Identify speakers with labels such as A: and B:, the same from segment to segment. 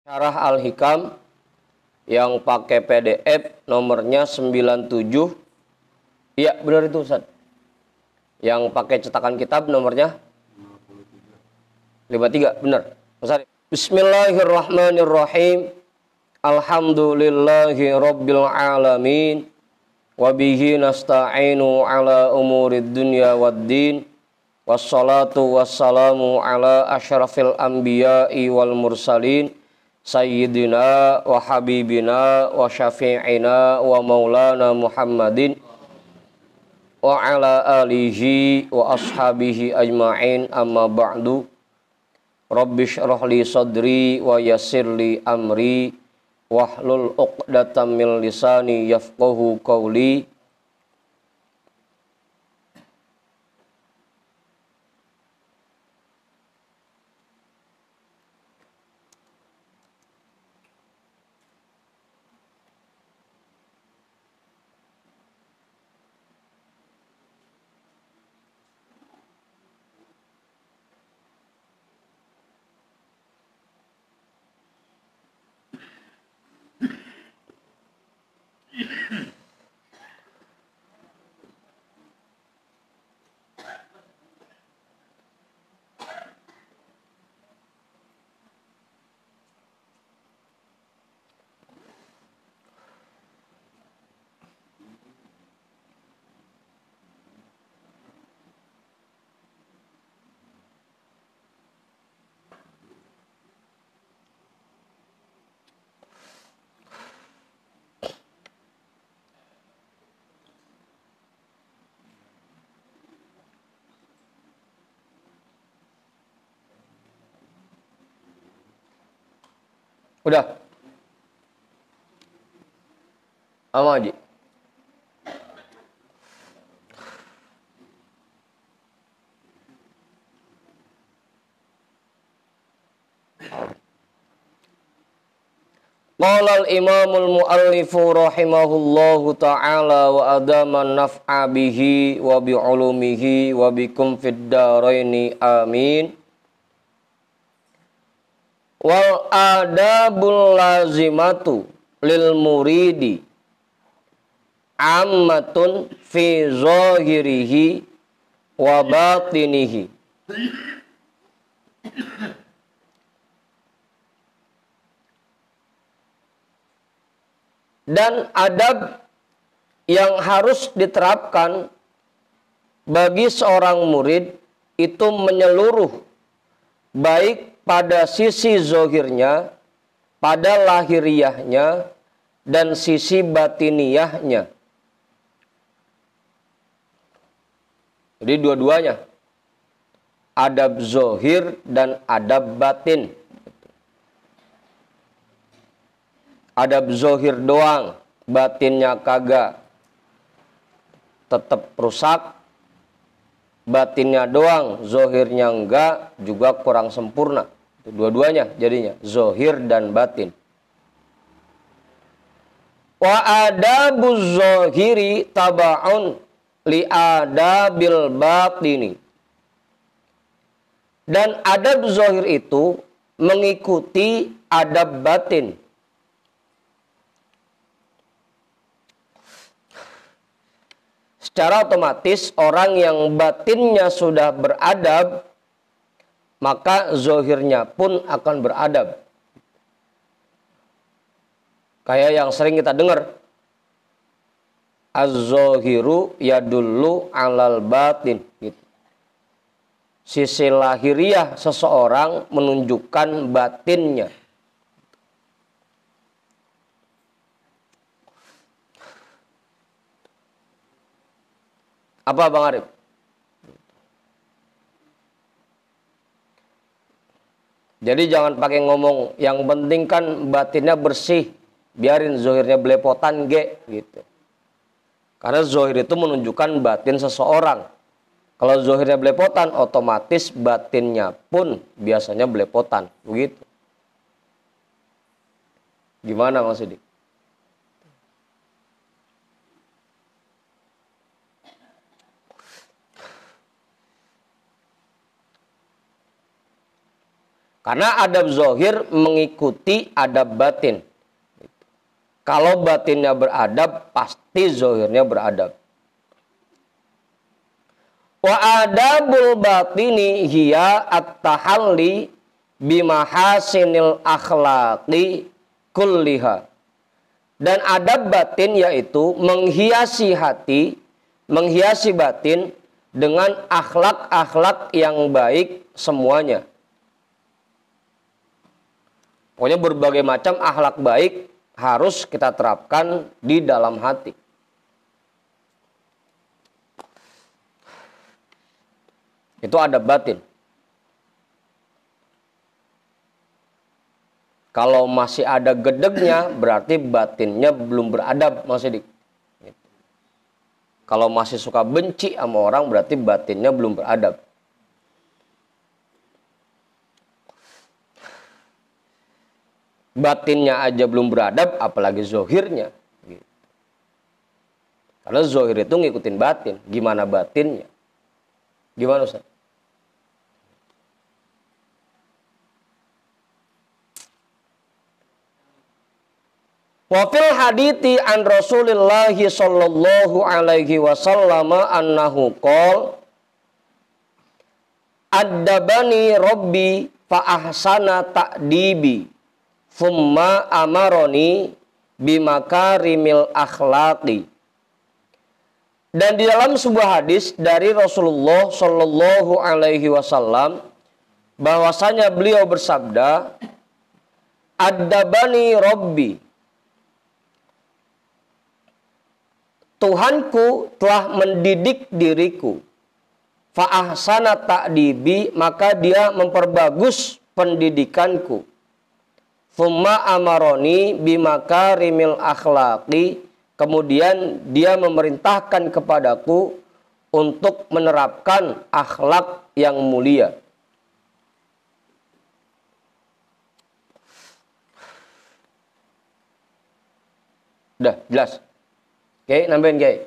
A: Syarah Al-Hikam yang pakai PDF nomornya 97. Iya, benar itu Ustaz. Yang pakai cetakan kitab nomornya 53, benar. Ustaz. Bismillahirrahmanirrahim. Alhamdulillahi rabbil alamin. Wabihi nasta'inu ala umurid dunya waddin. Wassalatu wassalamu ala asyrafil anbiya'i wal mursalin. Sayyidina wa habibina wa syafi'ina wa maulana Muhammadin wa ala alihi wa ashabihi ajma'in, amma ba'du. Rabbi syrah li sadri wa yassir li amri wahlul 'uqdatam min lisani yafqahu qawli. Udah? Ama Haji? Qala al-imamul muallifu rahimahullahu ta'ala wa adaman naf'a bihi wa bi'ulumihi wa bikum fid daraini amin. Wal adabul lazimatu lil muridi ammatun fi zahirihi wa batinihi. Dan adab yang harus diterapkan bagi seorang murid itu menyeluruh, baik pada sisi zohirnya, pada lahiriahnya, dan sisi batiniyahnya. Jadi dua-duanya. Adab zohir dan adab batin. Adab zohir doang, batinnya kagak, tetap rusak. Batinnya doang, zohirnya enggak, juga kurang sempurna. Dua-duanya jadinya, zohir dan batin. Wa adabuz zohiri taba'un li adabil batini. Dan adab zohir itu mengikuti adab batin. Secara otomatis orang yang batinnya sudah beradab, maka zohirnya pun akan beradab. Kayak yang sering kita dengar, az-zohiru yadullu alal batin. Gitu. Sisi lahiriah seseorang menunjukkan batinnya. Apa Bang Arif? Jadi jangan pakai ngomong, yang penting kan batinnya bersih, biarin zohirnya belepotan gitu. Karena zohir itu menunjukkan batin seseorang. Kalau zohirnya belepotan, otomatis batinnya pun biasanya belepotan, begitu. Gimana Mas Sidik? Karena adab zohir mengikuti adab batin. Kalau batinnya beradab, pasti zohirnya beradab. Wa adabul batini hiya at-tahalli bimahasinil akhlaqi kulliha. Dan adab batin yaitu menghiasi hati, menghiasi batin dengan akhlak-akhlak yang baik semuanya. Pokoknya berbagai macam akhlak baik harus kita terapkan di dalam hati. Itu adab batin. Kalau masih ada gedegnya, berarti batinnya belum beradab, Mas Sidik. Kalau masih suka benci sama orang, berarti batinnya belum beradab. Batinnya aja belum beradab, apalagi zohirnya. Karena zohir itu ngikutin batin. Gimana batinnya? Gimana Ustaz? Wa fil hadithi an Rasulillah sallallahu alaihi wasallam annahu qol addabani rabbi fa ahsana ta'dibi thumma amaroni bimakarimil akhlaqi. Dan di dalam sebuah hadis dari Rasulullah sallallahu alaihi wasallam bahwasanya beliau bersabda, addabani rabbi, Tuhanku telah mendidik diriku. Fa'ahsana ta'dibi, maka dia memperbagus pendidikanku. Thumma amaroni bimakarimil akhlaqi, kemudian dia memerintahkan kepadaku untuk menerapkan akhlak yang mulia. Udah, jelas? Oke, nambahin Kiai.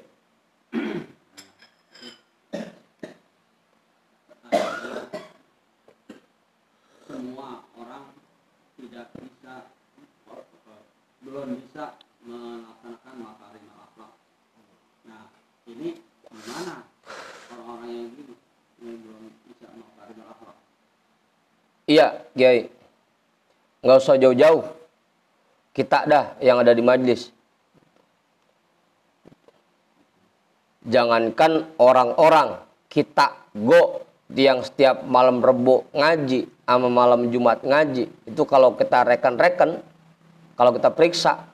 B: Semua orang tidak bisa, belum bisa melaksanakan makarimul akhlak. Nah, ini gimana orang-orang yang begini yang belum bisa makarimul akhlak?
A: Iya, Kiai. Nggak usah jauh-jauh. Kita dah yang ada di majelis. Jangankan orang-orang, kita yang setiap malam Rebo ngaji sama malam Jumat ngaji, itu kalau kita reken-reken, kalau kita periksa,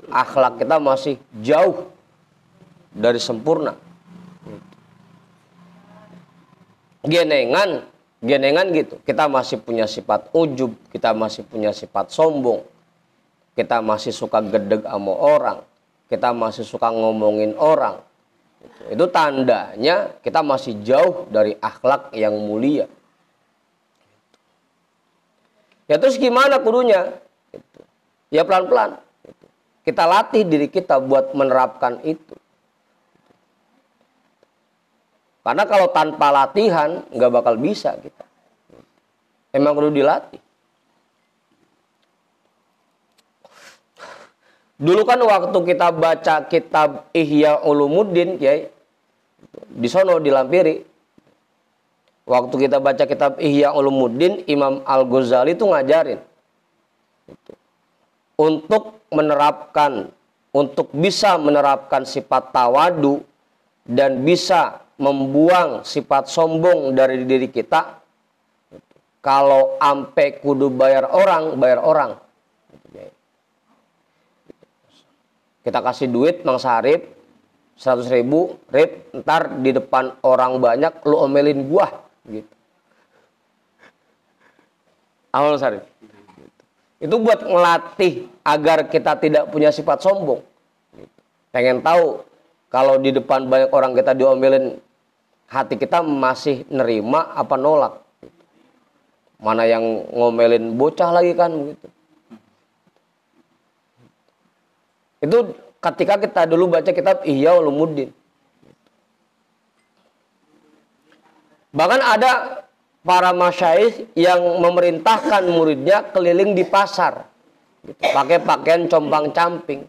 A: akhlak kita masih jauh dari sempurna. Genengan gitu. Kita masih punya sifat ujub, kita masih punya sifat sombong, kita masih suka gedeg sama orang, kita masih suka ngomongin orang. Itu tandanya kita masih jauh dari akhlak yang mulia. Ya terus gimana kudunya? Ya pelan-pelan. Kita latih diri kita buat menerapkan itu. Karena kalau tanpa latihan nggak bakal bisa kita. Emang perlu dilatih. Dulu kan waktu kita baca kitab Ihya Ulumuddin, Kiai, di sono dilampiri. Waktu kita baca kitab Ihya Ulumuddin, Imam Al-Ghazali itu ngajarin untuk menerapkan, untuk bisa menerapkan sifat tawadu dan bisa membuang sifat sombong dari diri kita. Kalau ampe kudu bayar orang, bayar orang. Kita kasih duit Mang Sarip 100.000, Rip, ntar di depan orang banyak lu omelin gua gitu. Amal Sarip. Itu buat ngelatih agar kita tidak punya sifat sombong. Pengen tahu kalau di depan banyak orang kita diomelin, hati kita masih nerima apa nolak? Mana yang ngomelin bocah lagi kan begitu. Itu ketika kita dulu baca kitab Ihya Ulumuddin. Bahkan ada para masyayikh yang memerintahkan muridnya keliling di pasar, gitu, pakai pakaian compang-camping,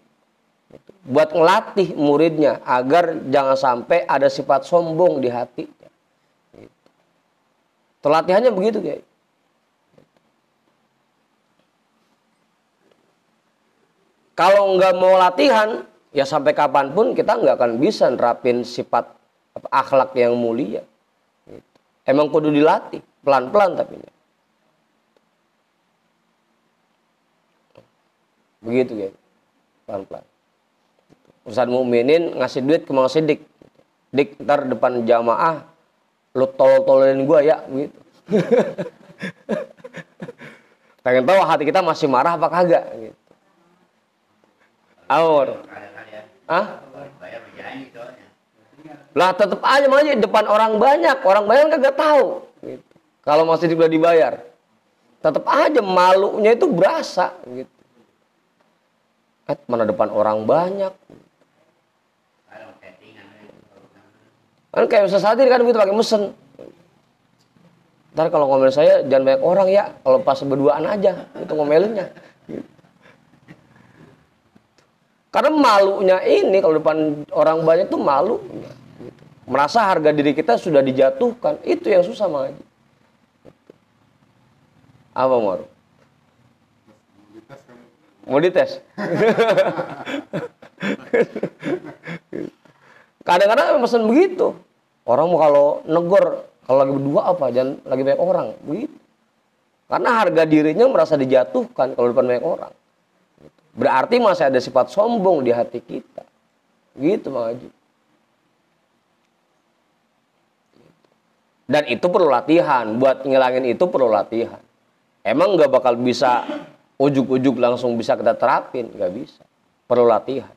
A: gitu, buat ngelatih muridnya agar jangan sampai ada sifat sombong di hatinya. Gitu. Latihannya begitu, guys. Kalau nggak mau latihan, ya sampai kapanpun kita nggak akan bisa nerapin sifat akhlak yang mulia. Gitu. Emang kudu dilatih, pelan-pelan tapi. Begitu ya, pelan-pelan. Ustaz Mukminin ngasih duit ke Mang Sidik. Dik, ntar depan jamaah, lu tolol-tololin gua ya, gitu. Pengen tahu hati kita masih marah apa kagak, gitu. Awor. Hah? Lah tetap aja makanya depan orang banyak kagak tahu. Gitu. Kalau masih udah dibayar, tetap aja malunya itu berasa. Gitu. Mana depan orang banyak. Kan kayak Ustaz Sadir kan begitu pakai mesen. Ntar kalau ngomel saya jangan banyak orang ya, kalau pas berduaan aja itu ngomelinnya. Gitu. Karena malunya ini kalau depan orang banyak tuh malu, gitu. Merasa harga diri kita sudah dijatuhkan, itu yang susah Mang Haji. Gitu. Apa Mar? Mau dites? Kadang-kadang pesan begitu. Orang mau kalau negor, kalau lagi berdua apa, jangan lagi banyak orang, begitu. Karena harga dirinya merasa dijatuhkan kalau depan banyak orang. Berarti masih ada sifat sombong di hati kita. Gitu Mang Haji. Dan itu perlu latihan. Buat ngilangin itu perlu latihan. Emang nggak bakal bisa ujuk-ujuk langsung bisa kita terapin. Nggak bisa. Perlu latihan.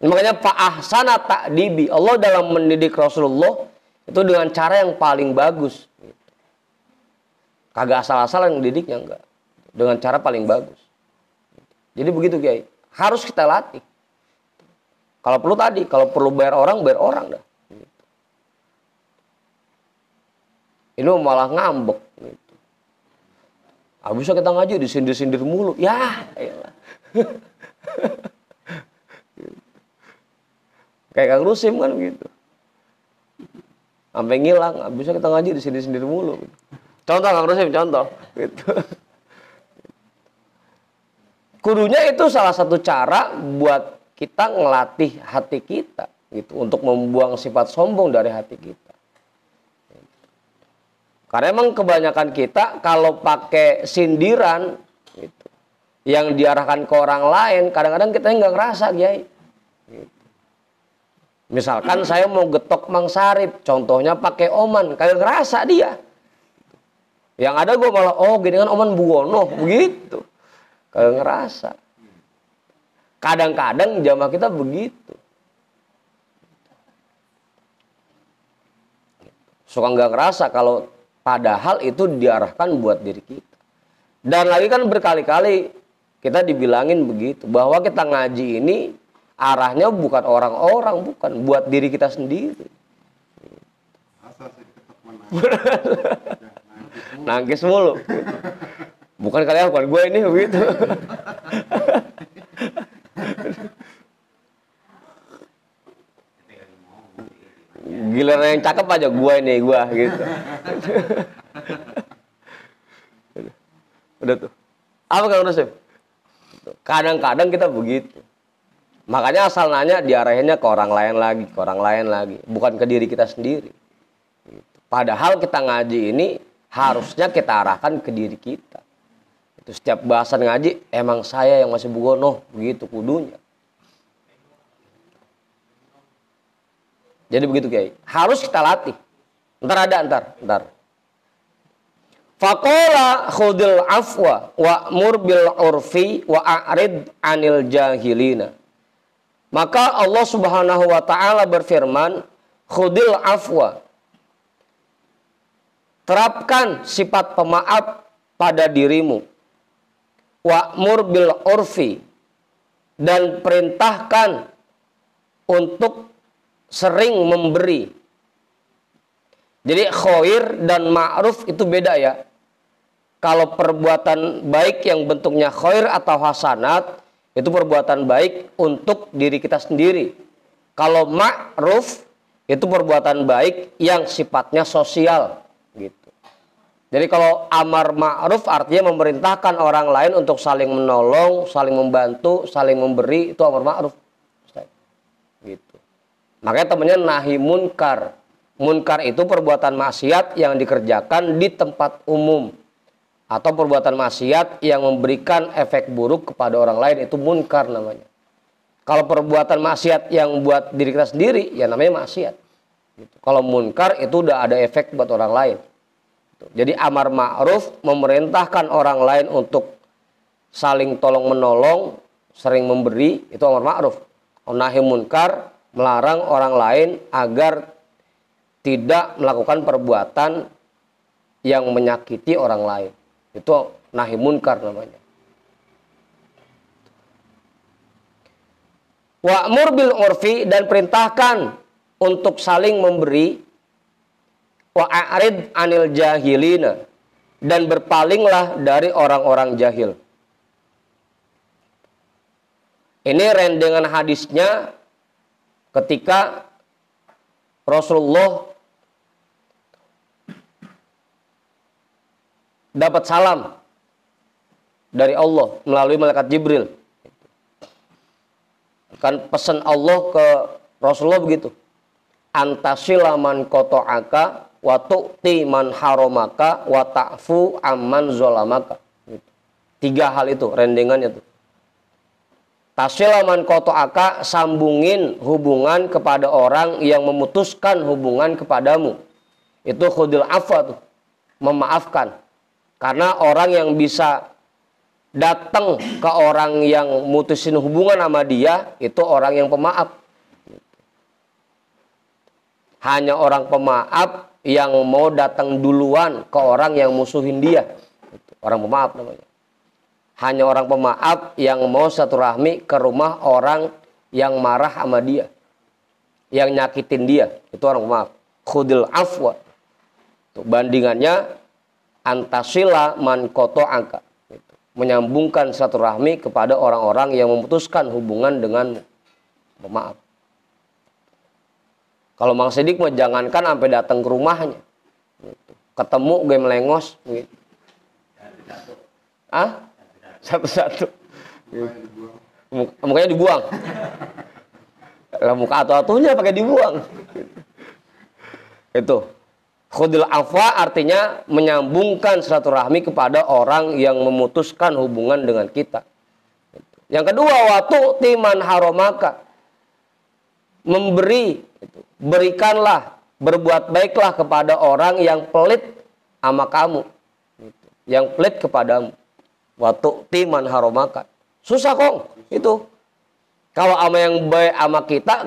A: Makanya fa'ahsana ta'dibi. Allah dalam mendidik Rasulullah itu dengan cara yang paling bagus. Kagak asal-asalan didiknya, enggak. Dengan cara paling bagus. Jadi begitu Kiai. Harus kita latih. Kalau perlu tadi, kalau perlu bayar orang dah. Ini malah ngambek. Gitu. Bisa kita ngaji disindir-sindir mulu. Ya, elah. Kayak Kang Rusim kan gitu. Sampai ngilang, bisa kita ngaji disindir-sindir mulu. Gitu. Contoh Kang Rusim, contoh. Gitu. Kudunya itu salah satu cara buat kita ngelatih hati kita gitu untuk membuang sifat sombong dari hati kita. Karena emang kebanyakan kita kalau pakai sindiran gitu, yang diarahkan ke orang lain, kadang-kadang kita nggak ngerasa, Kiai. Gitu. Misalkan saya mau getok Mang Sarip, contohnya pakai oman, kagak ngerasa dia. Yang ada gue malah, oh gini kan oman buwono, begitu. Kagak ngerasa. Kadang-kadang jamaah kita begitu. Suka nggak ngerasa kalau padahal itu diarahkan buat diri kita. Dan lagi kan berkali-kali kita dibilangin begitu. Bahwa kita ngaji ini arahnya bukan orang-orang, bukan. Buat diri kita sendiri. Nangkis mulu. Bukan kalian, bukan gue ini begitu. Giliran yang cakep aja gue gitu. Udah tuh. Apa Kang Rusim? Kadang-kadang kita begitu. Makanya asal nanya diarahinnya ke orang lain lagi, bukan ke diri kita sendiri. Padahal kita ngaji ini harusnya kita arahkan ke diri kita. Itu setiap bahasan ngaji, emang saya yang masih bugono, begitu kudunya. Jadi begitu Kiai. Harus kita latih. Ntar. Faqala khudil afwa wa'mur bil urfi wa a'rid 'anil jahilina. Maka Allah Subhanahu wa taala berfirman, khudil afwa. Terapkan sifat pemaaf pada dirimu. Wa'mur bil urfi, dan perintahkan untuk sering memberi. Jadi khair dan ma'ruf itu beda ya. Kalau perbuatan baik yang bentuknya khair atau hasanat, itu perbuatan baik untuk diri kita sendiri. Kalau ma'ruf, itu perbuatan baik yang sifatnya sosial. Gitu. Jadi kalau amar ma'ruf artinya memerintahkan orang lain untuk saling menolong, saling membantu, saling memberi, itu amar ma'ruf. Gitu. Makanya temannya nahi munkar. Munkar itu perbuatan maksiat yang dikerjakan di tempat umum. Atau perbuatan maksiat yang memberikan efek buruk kepada orang lain, itu munkar namanya. Kalau perbuatan maksiat yang buat diri kita sendiri, ya namanya maksiat. Gitu. Kalau munkar itu udah ada efek buat orang lain. Gitu. Jadi amar ma'ruf memerintahkan orang lain untuk saling tolong menolong, sering memberi, itu amar ma'ruf. Nahi munkar melarang orang lain agar tidak melakukan perbuatan yang menyakiti orang lain. Itu nahi munkar namanya. Wa'mur bil urfi, dan perintahkan untuk saling memberi. Wa'arid anil jahilina, dan berpalinglah dari orang-orang jahil. Ini rendengan hadisnya ketika Rasulullah dapat salam dari Allah melalui malaikat Jibril. Kan pesan Allah ke Rasulullah begitu. Antasila man qata'aka wa tu'ti man haramaka wa ta'fu amman zolamaka. Gitu. 3 hal itu rendengannya tuh. Tasila man qata'aka, sambungin hubungan kepada orang yang memutuskan hubungan kepadamu. Itu khudil afwa tuh, memaafkan. Karena orang yang bisa datang ke orang yang mutusin hubungan sama dia, itu orang yang pemaaf. Hanya orang pemaaf yang mau datang duluan ke orang yang musuhin dia. Orang pemaaf namanya. Hanya orang pemaaf yang mau silaturahmi ke rumah orang yang marah sama dia, yang nyakitin dia. Itu orang pemaaf. Khudil afwa. Tuh, bandingannya antasila man qata'aka, menyambungkan silaturahmi kepada orang-orang yang memutuskan hubungan dengan pemaaf. Kalau Mang Sidik mah jangankan sampai datang ke rumahnya, gitu. Ketemu gue melengos, gitu. Ah, satu-satu, gitu. Mukanya dibuang. Lah muka atu-atunya pakai dibuang. Gitu. Itu. Khudil afwa artinya menyambungkan silaturahmi kepada orang yang memutuskan hubungan dengan kita. Yang kedua, watu timan haromaka, memberi, berikanlah, berbuat baiklah kepada orang yang pelit sama kamu, yang pelit kepadamu. Watu timan haromaka, susah kong itu. Kalau sama yang baik sama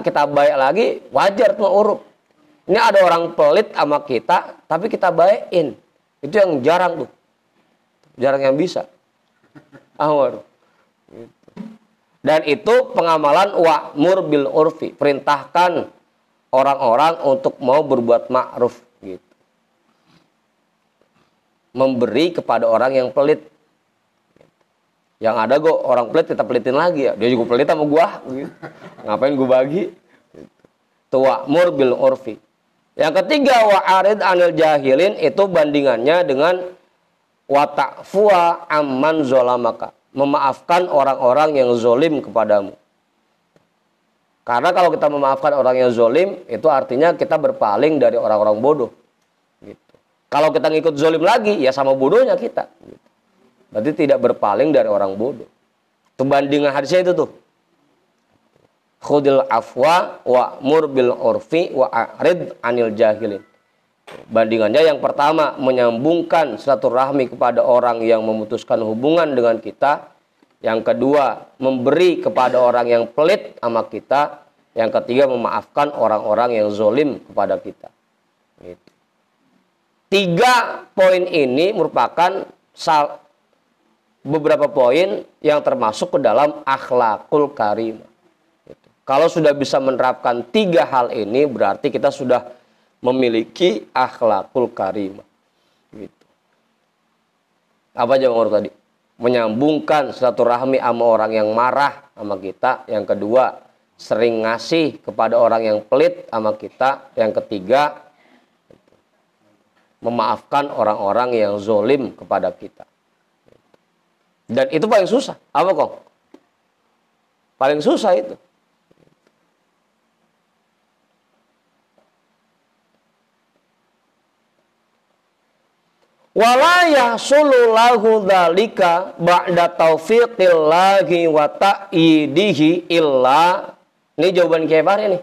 A: kita baik lagi, wajar tuh urut. Ini ada orang pelit sama kita, tapi kita baikin. Itu yang jarang tuh. Jarang yang bisa. Dan itu pengamalan wa'mur bil urfi. Perintahkan orang-orang untuk mau berbuat ma'ruf. Gitu. Memberi kepada orang yang pelit. Yang ada kok orang pelit kita pelitin lagi ya. Dia juga pelit sama gua. Gitu. Ngapain gua bagi? Itu wa'mur bil urfi. Yang ketiga, wa'arid anil jahilin, itu bandingannya dengan wata'fuwa amman zolamaka, memaafkan orang-orang yang zolim kepadamu. Karena kalau kita memaafkan orang yang zolim, itu artinya kita berpaling dari orang-orang bodoh. Gitu. Kalau kita ngikut zolim lagi, ya sama bodohnya kita. Gitu. Berarti tidak berpaling dari orang bodoh. Itu bandingan hadisnya itu tuh. Khudil afwa wa'mur bil urfi wa'arid anil jahilin. Bandingannya yang pertama, menyambungkan silaturahmi kepada orang yang memutuskan hubungan dengan kita. Yang kedua, memberi kepada orang yang pelit sama kita. Yang ketiga, memaafkan orang-orang yang zolim kepada kita. Gitu. 3 poin ini merupakan beberapa poin yang termasuk ke dalam akhlakul karimah. Kalau sudah bisa menerapkan 3 hal ini, berarti kita sudah memiliki akhlakul karimah. Gitu. Apa jawaban tadi? Menyambungkan silaturahmi sama orang yang marah sama kita. Yang kedua, sering ngasih kepada orang yang pelit sama kita. Yang ketiga, memaafkan orang-orang yang zolim kepada kita. Dan itu paling susah. Apa kok? Paling susah itu. Wala yahsulu lahu dzalika ba'da taufiqillahi wa ta'idihi illa, ini jawaban Kiai Fahri nih,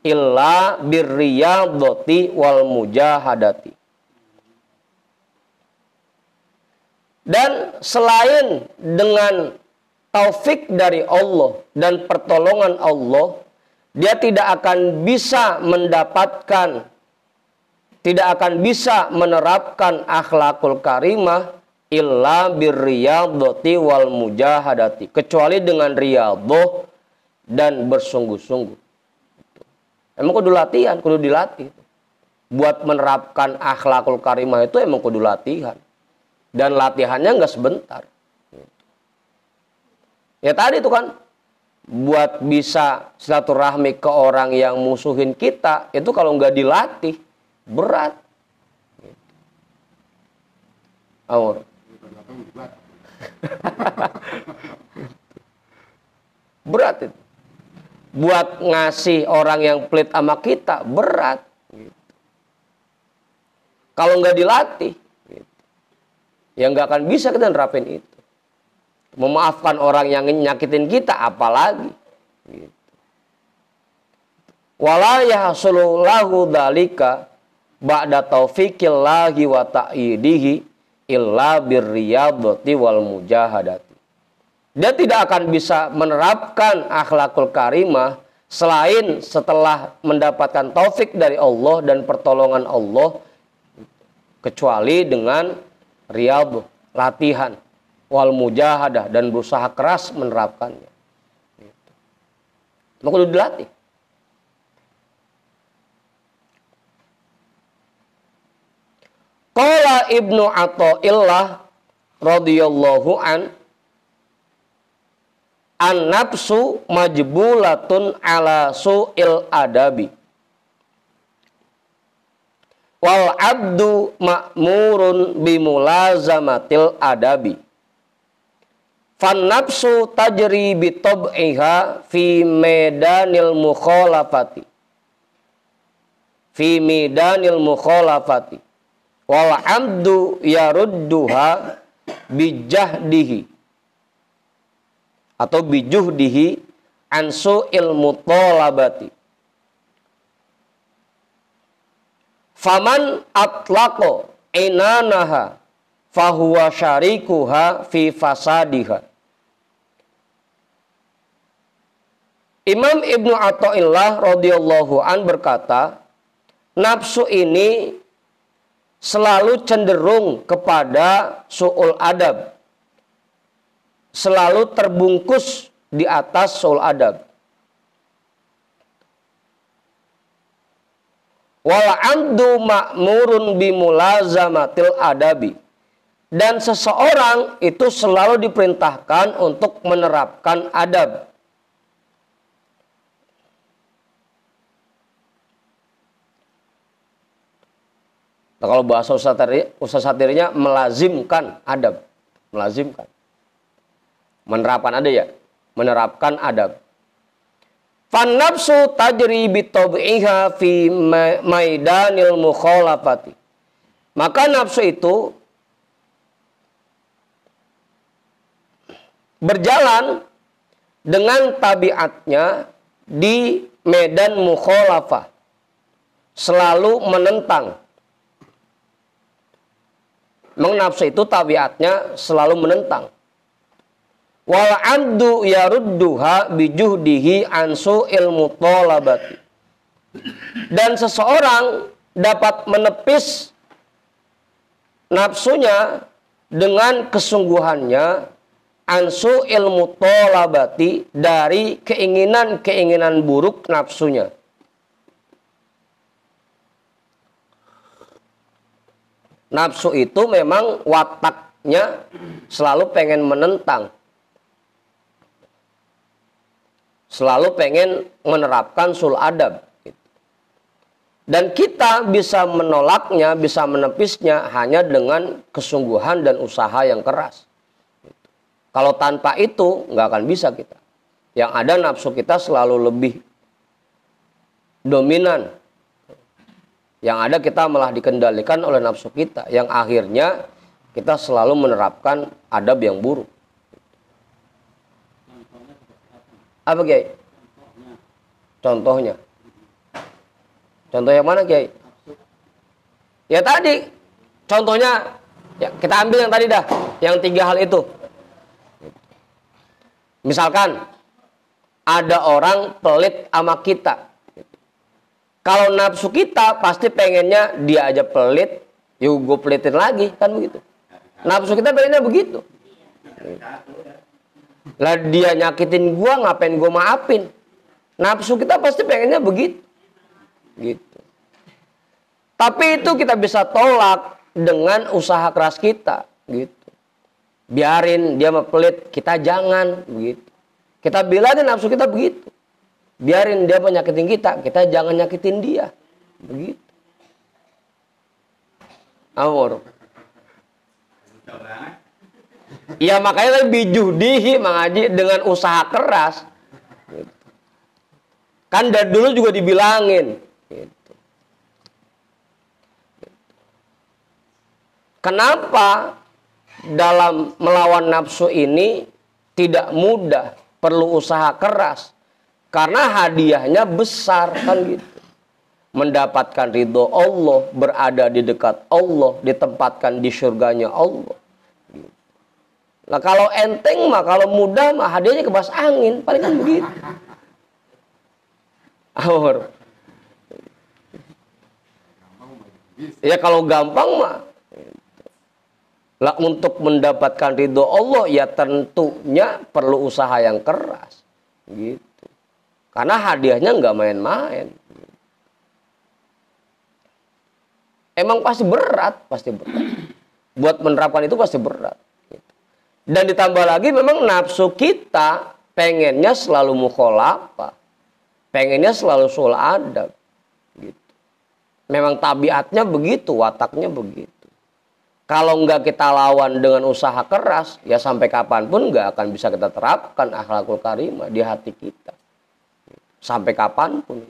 A: illa birriyadati wal mujahadati. Dan selain dengan taufik dari Allah dan pertolongan Allah, dia tidak akan bisa mendapatkan, tidak akan bisa menerapkan akhlakul karimah illa birriyadati wal mujahadati, kecuali dengan riyadhah dan bersungguh-sungguh. Emang kudu latihan, kudu dilatih. Buat menerapkan akhlakul karimah itu emang kudu latihan. Dan latihannya nggak sebentar. Ya tadi itu kan, buat bisa silaturahmi ke orang yang musuhin kita, itu kalau nggak dilatih, berat. Aur. Berat itu. Buat ngasih orang yang pelit sama kita, berat. Kalau nggak dilatih, ya nggak akan bisa kita nerapin itu. Memaafkan orang yang nyakitin kita, apalagi. Wala yahsulu lahu dzalika ba'da taufiqillahi wa ta'idihi illa birriyadati wal mujahadati. Dia tidak akan bisa menerapkan akhlakul karimah selain setelah mendapatkan taufik dari Allah dan pertolongan Allah, kecuali dengan riyadhah, latihan, wal mujahadah, dan berusaha keras menerapkannya. Maka kudu dilatih. Qala Ibnu Athaillah radhiyallahu an nafsu majbulatun ala su'il adabi wal abdu ma'murun bimulazamatil adabi fan nafsu tajri bi tab'iha fi medanil mukhalafati wal abdu yarudduha bijahdihi atau bijuhdihi an su'il mutalabati. Faman atlaqo inanaha fahuwa syarikuha fi fasadiha. Imam Ibnu Athaillah radhiyallahu an berkata, nafsu ini selalu cenderung kepada su'ul adab, selalu terbungkus di atas su'ul adab. Wal amdu ma'murun bimulazamatil adabi, dan seseorang itu selalu diperintahkan untuk menerapkan adab. Nah, kalau bahasa Ustaz Satirnya melazimkan adab, melazimkan. Menerapkan adab ya, menerapkan adab. Fan nafsu tajri bi tab'iha fi maidanil mukhalafati. Maka nafsu itu berjalan dengan tabiatnya di medan mukhalafah, selalu menentang. Memang nafsu itu tabiatnya selalu menentang. Wal abdu yarudduha bijuhdihi an su'il mutalabati. Dan seseorang dapat menepis nafsunya dengan kesungguhannya an su'il mutalabati, dari keinginan-keinginan buruk nafsunya. Nafsu itu memang wataknya selalu pengen menentang. Selalu pengen menerapkan sul adab. Dan kita bisa menolaknya, bisa menepisnya hanya dengan kesungguhan dan usaha yang keras. Kalau tanpa itu nggak akan bisa kita. Yang ada nafsu kita selalu lebih dominan. Yang ada kita malah dikendalikan oleh nafsu kita. Yang akhirnya kita selalu menerapkan adab yang buruk. Apa Kiai? Contohnya. Contoh yang mana Kiai? Ya tadi. Contohnya ya, kita ambil yang tadi dah. Yang 3 hal itu. Misalkan ada orang pelit sama kita. Kalau nafsu kita pasti pengennya dia aja pelit, yuk gue pelitin lagi, kan begitu. Nafsu kita pengennya begitu. Lah dia nyakitin gue, ngapain gue maafin? Nafsu kita pasti pengennya begitu. Gitu. Tapi itu kita bisa tolak dengan usaha keras kita, gitu. Biarin dia pelit, kita jangan, begitu. Kita bilangin nafsu kita begitu. Biarin dia menyakitin kita jangan nyakitin dia. Begitu. Awor. Ya makanya lebih judihi Mang Haji dengan usaha keras. Gitu. Kan dari dulu juga dibilangin. Gitu. Kenapa dalam melawan nafsu ini tidak mudah, perlu usaha keras? Karena hadiahnya besar, kan gitu. Mendapatkan ridho Allah, berada di dekat Allah, ditempatkan di surganya Allah. Gitu. Nah kalau enteng mah, kalau mudah mah hadiahnya kebas angin, paling kan begitu. Awor. Ya kalau gampang mah. Lah untuk mendapatkan ridho Allah ya tentunya perlu usaha yang keras. Gitu. Karena hadiahnya nggak main-main. Emang pasti berat. Buat menerapkan itu pasti berat. Gitu. Dan ditambah lagi memang nafsu kita pengennya selalu mukhalafah. Pengennya selalu sul adab. Gitu. Memang tabiatnya begitu, wataknya begitu. Kalau nggak kita lawan dengan usaha keras, ya sampai kapanpun nggak akan bisa kita terapkan akhlakul karimah di hati kita. Sampai kapanpun.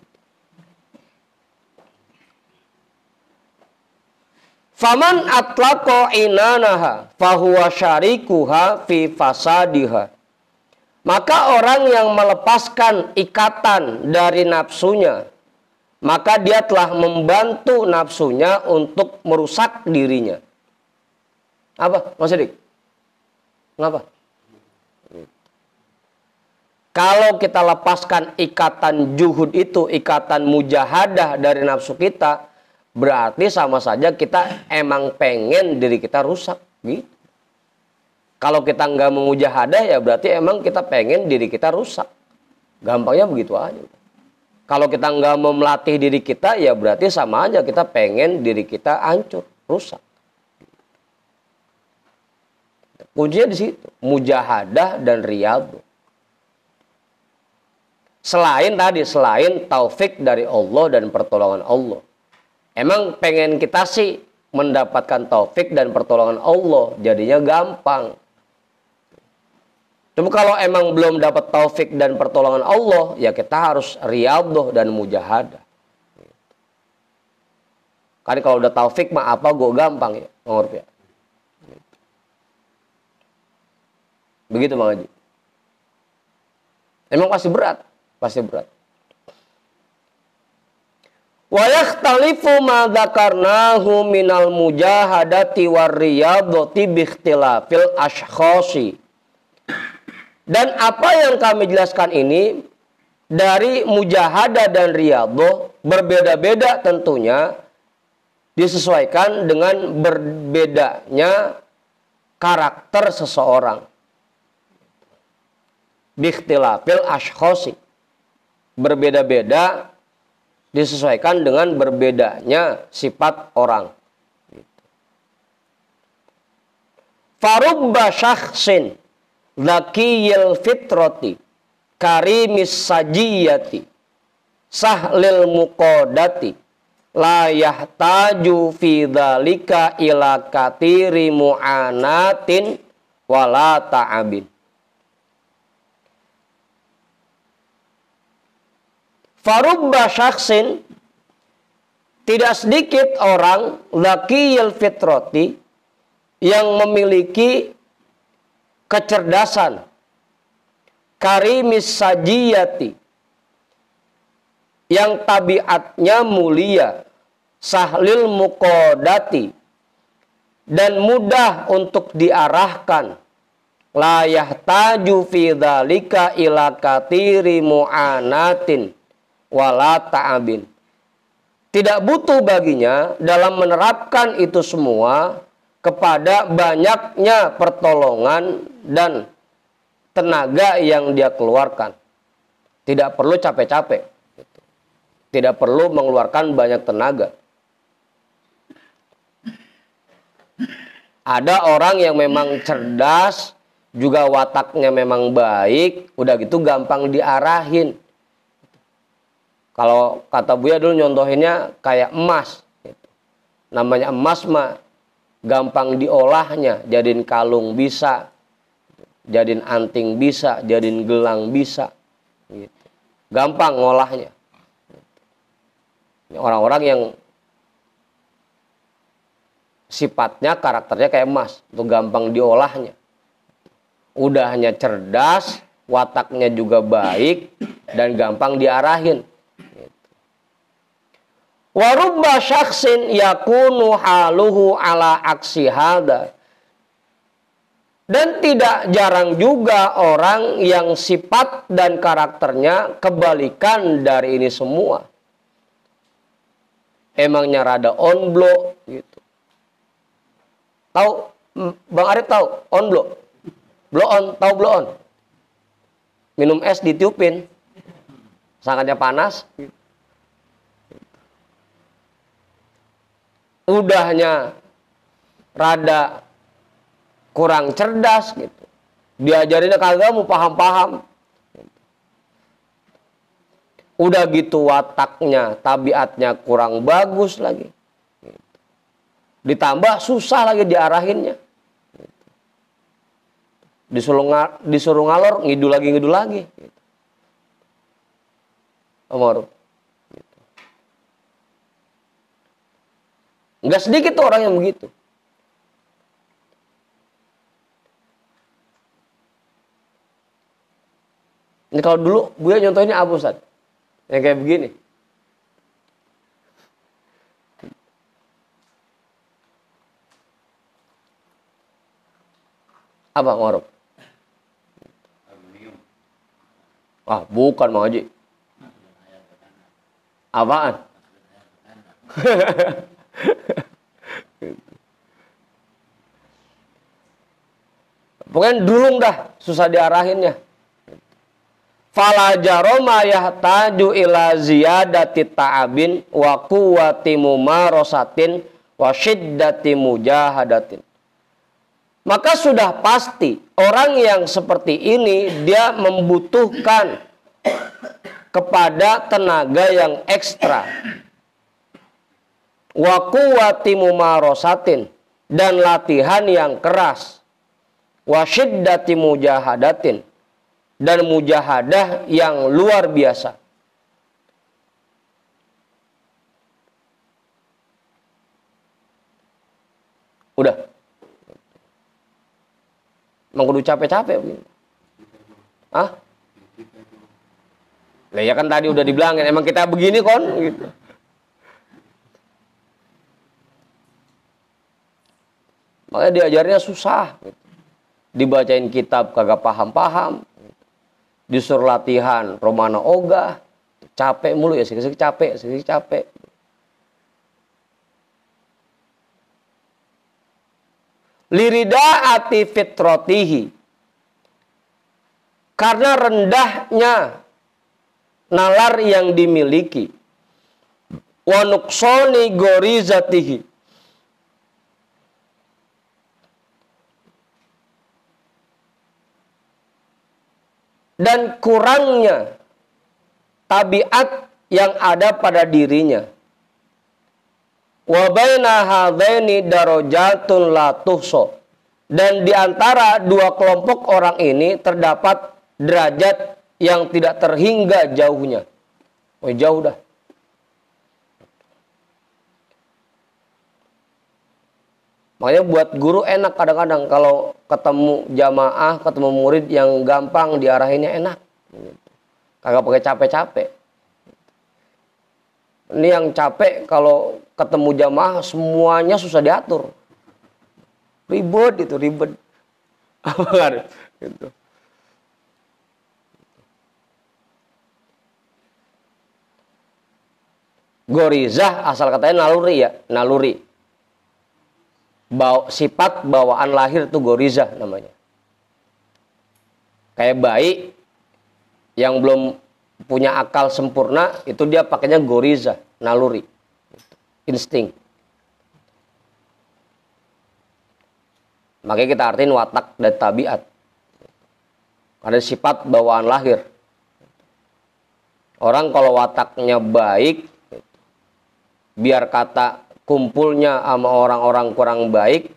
A: Faman atlaqo inanaha fahuwa syarikuha fi fasadiha. Maka orang yang melepaskan ikatan dari nafsunya, maka dia telah membantu nafsunya untuk merusak dirinya. Apa? Mas Dik? Kenapa? Kalau kita lepaskan ikatan juhud itu, ikatan mujahadah dari nafsu kita, berarti sama saja kita emang pengen diri kita rusak. Gitu. Kalau kita nggak memujahadah ya berarti emang kita pengen diri kita rusak. Gampangnya begitu aja. Kalau kita nggak mau melatih diri kita ya berarti sama aja kita pengen diri kita hancur, rusak. Kuncinya di situ, mujahadah dan riyadhah. Selain taufik dari Allah dan pertolongan Allah. Emang pengen kita sih mendapatkan taufik dan pertolongan Allah, jadinya gampang. Cuma kalau emang belum dapat taufik dan pertolongan Allah, ya kita harus riyadhah dan mujahadah. Kan kalau udah taufik mah apa gue gampang ya, ngerti ya. Begitu Bang Haji. Emang pasti berat. Wa yakhtalifu ma dzakarnahu minal mujahadati war riyadhati bi ikhtilafil ashkhasi. Dan apa yang kami jelaskan ini dari mujahadah dan riyadhah berbeda-beda tentunya, disesuaikan dengan berbedanya karakter seseorang. Bikhtilafil ashkhasi. Berbeda-beda disesuaikan dengan berbedanya sifat orang. Gitu. Farubba syakhsin zakiyil fitrati karimis sajiyati sahlil muqadati la yahtaju fi dzalika ila katiri mu'anatin wala ta'abin. Farubba syakhsin, tidak sedikit orang zakiyil fitrati yang memiliki kecerdasan, karimis sajiyati yang tabiatnya mulia, sahlil muqadati dan mudah untuk diarahkan, la yahtaju fi dzalika ila katiri mu'anatin wala ta'abin. Tidak butuh baginya dalam menerapkan itu semua kepada banyaknya pertolongan dan tenaga yang dia keluarkan. Tidak perlu capek-capek. Tidak perlu mengeluarkan banyak tenaga. Ada orang yang memang cerdas, juga wataknya memang baik, udah gitu gampang diarahin. Kalau kata Buya dulu nyontohinnya kayak emas. Namanya emas mah gampang diolahnya, jadiin kalung bisa, jadiin anting bisa, jadiin gelang bisa. Gampang ngolahnya. Orang-orang yang sifatnya, karakternya kayak emas, itu gampang diolahnya. Udahnya cerdas, wataknya juga baik, dan gampang diarahin. Warubba syakhsin yakunu haluhu ala aksi hada. Dan tidak jarang juga orang yang sifat dan karakternya kebalikan dari ini semua. Emangnya rada on blow gitu. Tahu Bang Arif tahu on blow? Blow on, tahu blow on? Minum es ditiupin. Sangatnya panas. Udahnya rada kurang cerdas gitu. Diajarinnya kagak mau paham-paham. Udah gitu wataknya, tabiatnya kurang bagus lagi. Ditambah susah lagi diarahinnya. Disuruh ngalor, ngidul lagi. Omar. Nggak sedikit tuh orang yang begitu. Ini kalau dulu Buya nyontohnya apa Ustaz? Yang kayak begini. Apa ngorok? Ah, bukan Mang Haji. Apaan? Pokoknya dulung dah, susah diarahinnya. Fala jaroma yahtaju ila ziyadati ta'abin wa quwwati mumarasatin wa syiddati mujahadatin. Maka sudah pasti orang yang seperti ini dia membutuhkan kepada tenaga yang ekstra. Wa quwwati mumarasatin, dan latihan yang keras. Wa syiddati mujahadatin, dan mujahadah yang luar biasa. Udah. Emang kudu capek-capek begini. Hah? Lah ya kan tadi udah dibilangin, emang kita begini kon gitu. Makanya diajarnya susah gitu. Dibacain kitab kagak paham-paham. Disuruh latihan romana ogah, capek mulu ya, sedikit capek. Liridaati fitratihi, karena rendahnya nalar yang dimiliki. Wa nuqsani gorizatihi, dan kurangnya tabiat yang ada pada dirinya. Wa baina hadaini darajatun la tuhsa. Dan di antara dua kelompok orang ini terdapat derajat yang tidak terhingga jauhnya. Oh, jauh dah. Makanya buat guru enak kadang-kadang kalau ketemu jamaah, ketemu murid yang gampang diarahinnya enak. Kagak pakai capek-capek. Ini yang capek kalau ketemu jamaah semuanya susah diatur. Ribet itu, ribet. Apa kan? Gitu. Gorizah asal katanya naluri ya, naluri. Sifat bawaan lahir itu gorizah namanya. Kayak bayi yang belum punya akal sempurna itu dia pakainya gorizah, naluri. Insting. Makanya kita artiin watak dan tabiat. Ada sifat bawaan lahir. Orang kalau wataknya baik, biar kata kumpulnya sama orang-orang kurang baik,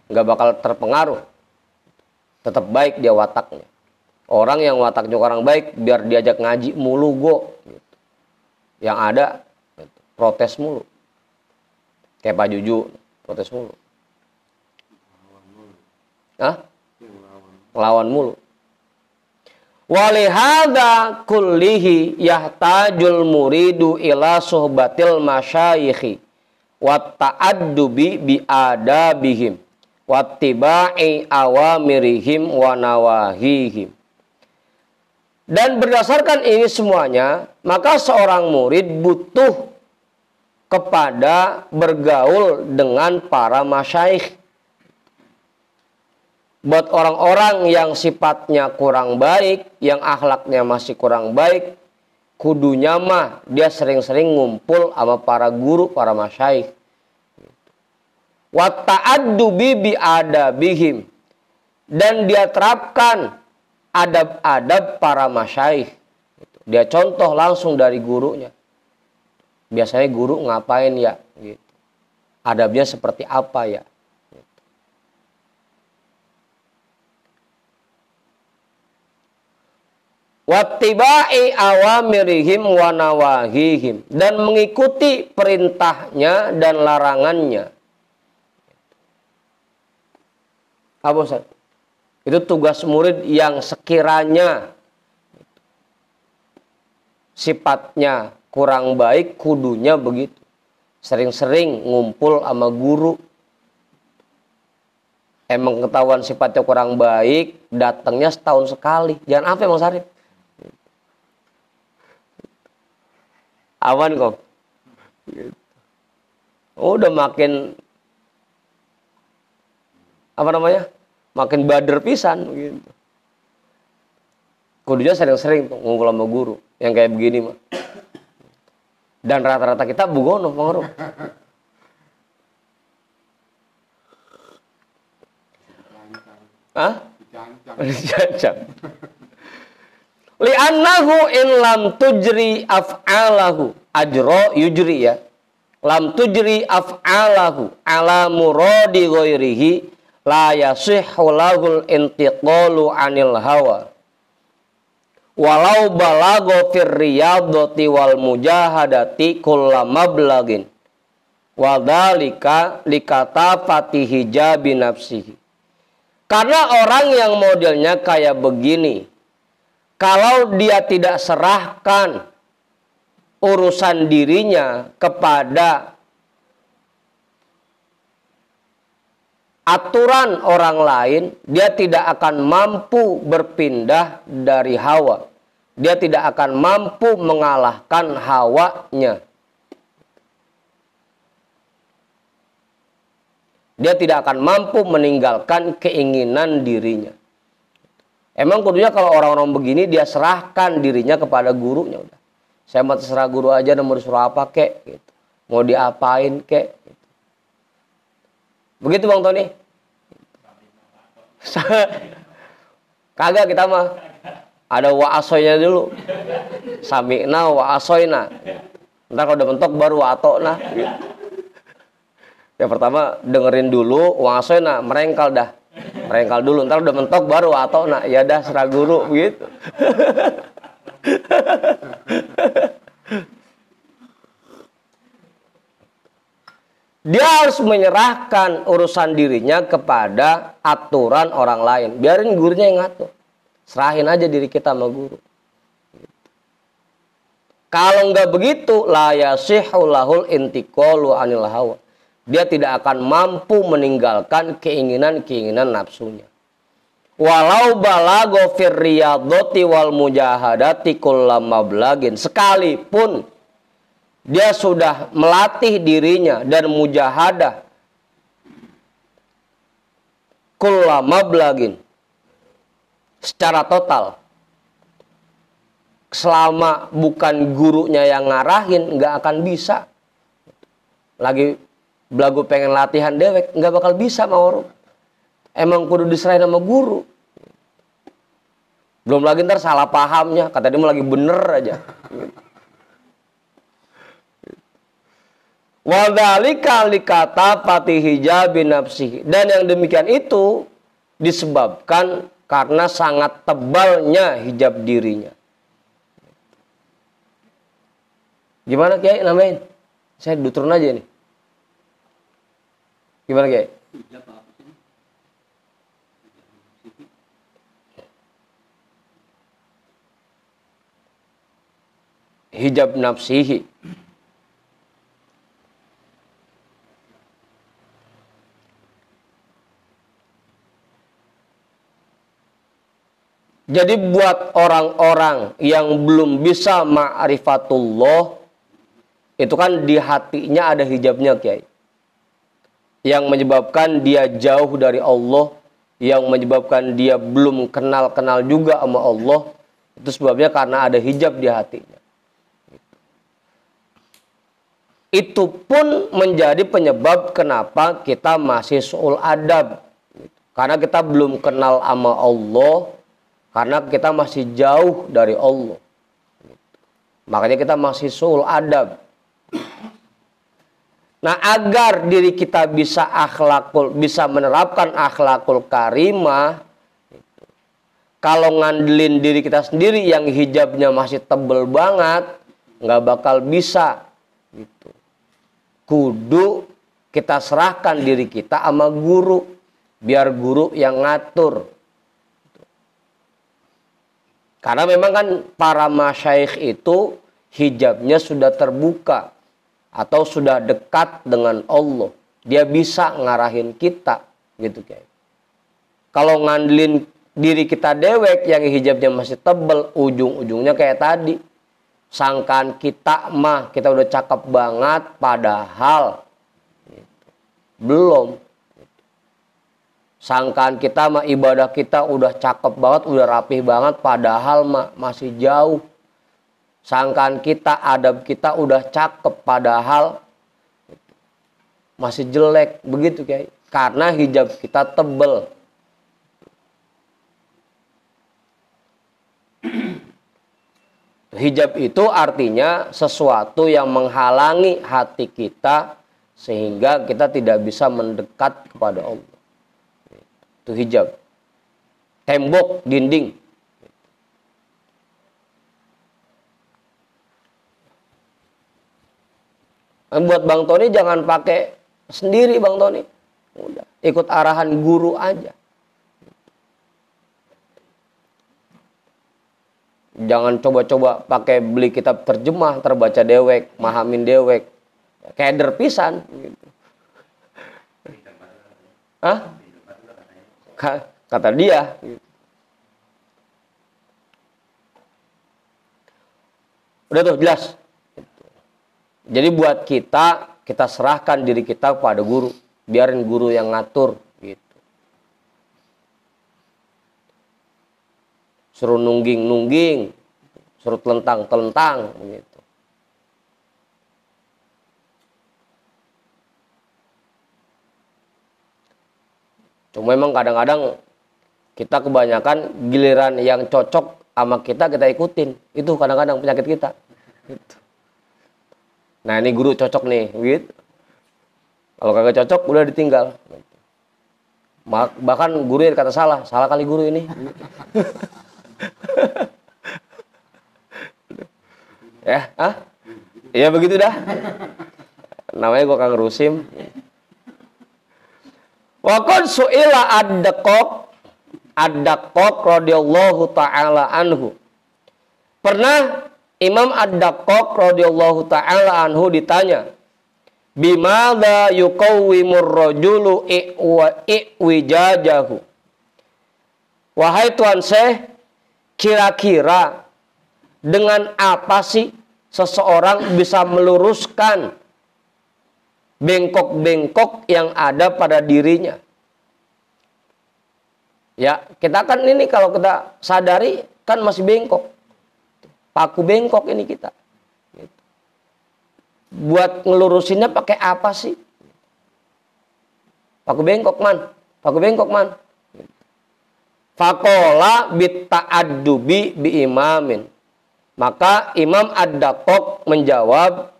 A: nggak bakal terpengaruh. Tetap baik dia wataknya. Orang yang wataknya kurang baik, biar diajak ngaji mulu go. Yang ada, protes mulu. Kayak Pak Juju, protes mulu. Hah? Ngelawan mulu. Walihada kullihi yahtajul muridu ila suhbatil masyayikhi wat ta'addubi bi adabihim wattiba'i awamirihim wa nawahihim. Dan berdasarkan ini semuanya, maka seorang murid butuh kepada bergaul dengan para masyayikh. Buat orang-orang yang sifatnya kurang baik, yang akhlaknya masih kurang baik, kudunya mah dia sering-sering ngumpul sama para guru, para masyayikh. Wa ta'addubi bi adabihim. Dan dia terapkan adab-adab para masyayikh. Dia contoh langsung dari gurunya. Biasanya guru ngapain ya? Gitu. Adabnya seperti apa ya? Wattiba'i awamirihim wa nawahihim. Dan mengikuti perintahnya dan larangannya. Apa Ustaz? Itu tugas murid yang sekiranya sifatnya kurang baik, kudunya begitu. Sering-sering ngumpul sama guru. Emang ketahuan sifatnya kurang baik, datangnya setahun sekali. Jangan apa Bang Sarip? Awan kok. Oh, udah makin apa namanya? Makin bader pisan gitu. Kudunya sering-sering tuh ngumpul sama guru yang kayak begini mah. Dan rata-rata kita bugono, Bang Rum. Hah? Dicancang. Li'annahu in lam tujri af'alahu ajro yujri ya. Lam tujri af'alahu ala muradi ghairihi la yasihhu lahul intiqalu anil hawa. Walau balago fir riyadati wal mujahadati kullamablagin. Wadhalika likata fatihi jabi nafsihi. Karena orang yang modelnya kayak begini, kalau dia tidak serahkan urusan dirinya kepada aturan orang lain, dia tidak akan mampu berpindah dari hawa. Dia tidak akan mampu mengalahkan hawanya. Dia tidak akan mampu meninggalkan keinginan dirinya. Emang kudunya kalau orang-orang begini dia serahkan dirinya kepada gurunya udah. Saya mau terserah guru aja, mau disuruh apa kek gitu. Mau diapain kek gitu. Begitu Bang Tony? Kagak kita mah. Ada wa asoynya dulu. Sami'na wa asoyna. Ntar kalau udah mentok baru wa atokna. Yang pertama dengerin dulu, wa asoyna, merengkal dah. Merengkal dulu, ntar udah mentok baru wa atokna. Ya dah serah guru begitu. Dia harus menyerahkan urusan dirinya kepada aturan orang lain. Biarin gurunya yang ngatur. Serahin aja diri kita sama guru. Kalau nggak begitu, la yasihhu lahul intiqalu anil hawa. Dia tidak akan mampu meninggalkan keinginan-keinginan nafsunya. Walau balago fir riyadati wal mujahadati kullam mablagin. Sekalipun dia sudah melatih dirinya dan mujahadah kullam mablagin secara total. Selama bukan gurunya yang ngarahin, nggak akan bisa. Lagi belagu pengen latihan dewek, nggak bakal bisa mau. Emang kudu diserahin sama guru. Belum lagi ntar salah pahamnya, kata dia mau lagi bener aja. Wadzalika likata pati hijabi nafsihi. Dan yang demikian itu disebabkan karena sangat tebalnya hijab dirinya. Gimana Kiai namain? Saya duturun aja nih. Gimana Kiai? Hijab nafsihi. Jadi buat orang-orang yang belum bisa ma'rifatullah, itu kan di hatinya ada hijabnya Kiai. Yang menyebabkan dia jauh dari Allah, yang menyebabkan dia belum kenal-kenal juga sama Allah, itu sebabnya karena ada hijab di hatinya. Itu pun menjadi penyebab kenapa kita masih su'ul adab. Karena kita belum kenal sama Allah, karena kita masih jauh dari Allah. Makanya kita masih su'ul adab. Nah, agar diri kita bisa bisa menerapkan akhlakul karimah, kalau ngandelin diri kita sendiri yang hijabnya masih tebel banget, nggak bakal bisa. Gitu. Kudu kita serahkan diri kita sama guru, biar guru yang ngatur. Karena memang kan para masyayikh itu hijabnya sudah terbuka atau sudah dekat dengan Allah. Dia bisa ngarahin kita gitu kayak. Kalau ngandelin diri kita dewek yang hijabnya masih tebel, ujung-ujungnya kayak tadi. Sangkaan kita mah kita udah cakep banget, padahal gitu. Belum. Sangkaan kita mah ibadah kita udah cakep banget, udah rapih banget, padahal mah masih jauh. Sangkaan kita, adab kita udah cakep, padahal masih jelek. Begitu Kiai. Karena hijab kita tebel. Hijab itu artinya sesuatu yang menghalangi hati kita sehingga kita tidak bisa mendekat kepada Allah. Itu hijab. Tembok, dinding. Buat Bang Tony jangan pakai sendiri Bang Tony. Udah, ikut arahan guru aja. Jangan coba-coba pakai beli kitab terjemah, terbaca dewek, mahamin dewek. Keder pisan gitu. Hah? Kata dia gitu. Udah tuh jelas. Jadi buat kita serahkan diri kita kepada guru, biarin guru yang ngatur gitu. Suruh nungging, suruh telentang begitu. Cuma memang kadang-kadang kita kebanyakan giliran yang cocok sama kita ikutin. Itu kadang-kadang penyakit kita. Gitu. Nah ini guru cocok nih, gitu. Kalau kagak cocok udah ditinggal. Bahkan guru yang kata salah kali guru ini. Ya, iya begitu dah. Namanya gua Kang Rusim. Wa qad su'ila Ad-Daqqaq radhiyallahu taala anhu. Pernah Imam Ad-Daqqaq radhiyallahu taala anhu ditanya, bimadza yuqawwimur rajulu i'wijajahu. Wahai Tuan Syekh, kira-kira dengan apa sih seseorang bisa meluruskan bengkok-bengkok yang ada pada dirinya? Ya, kita kan ini kalau kita sadari kan masih bengkok. Paku bengkok ini kita. Buat ngelurusinnya pakai apa sih? Paku bengkok man. Faqala bitta'addubi bi imamin. Maka Imam Ad-Daqqaq menjawab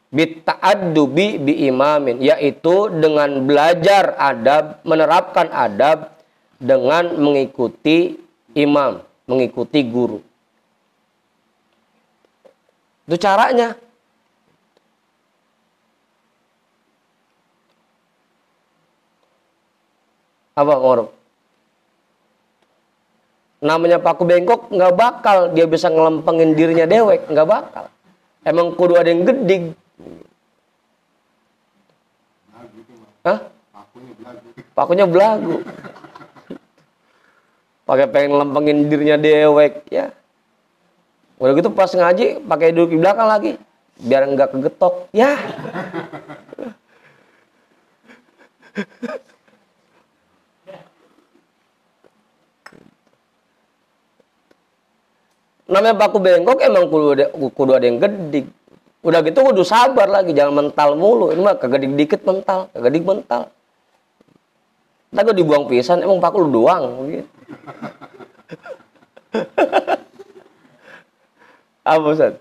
A: bitta'addubi bi imamin, yaitu dengan belajar adab, menerapkan adab dengan mengikuti imam, mengikuti guru. Itu caranya. Apa ngorok? Namanya paku bengkok nggak bakal dia bisa ngelempengin dirinya dewek, nggak bakal. Emang kudu ada yang gedig. Hah? Pakunya belagu. Pakai pengen lempengin dirinya dewek ya. Udah gitu pas ngaji pakai duduk di belakang lagi biar enggak kegetok. Ya. Namanya paku bengkok emang kudu ada yang gedik. Udah gitu kudu sabar lagi, jangan mental mulu. Ini mah kegedik dikit mental, kegedik mental. Ntar gue dibuang pisan, emang paku lu doang gitu. Apa Ustaz?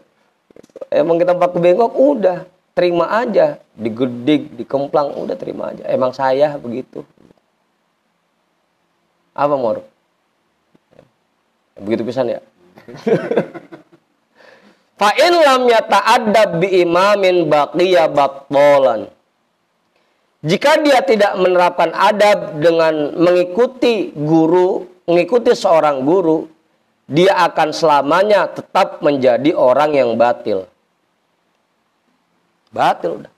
A: Emang kita paku bengkok udah terima aja, digedik, dikemplang udah terima aja. Emang saya begitu. Apa Mor? Begitu pisan ya. Fa in lam yata'addab bi imamin baqiya battalan. Jika dia tidak menerapkan adab dengan mengikuti guru, mengikuti seorang guru, dia akan selamanya tetap menjadi orang yang batil. Batil udah.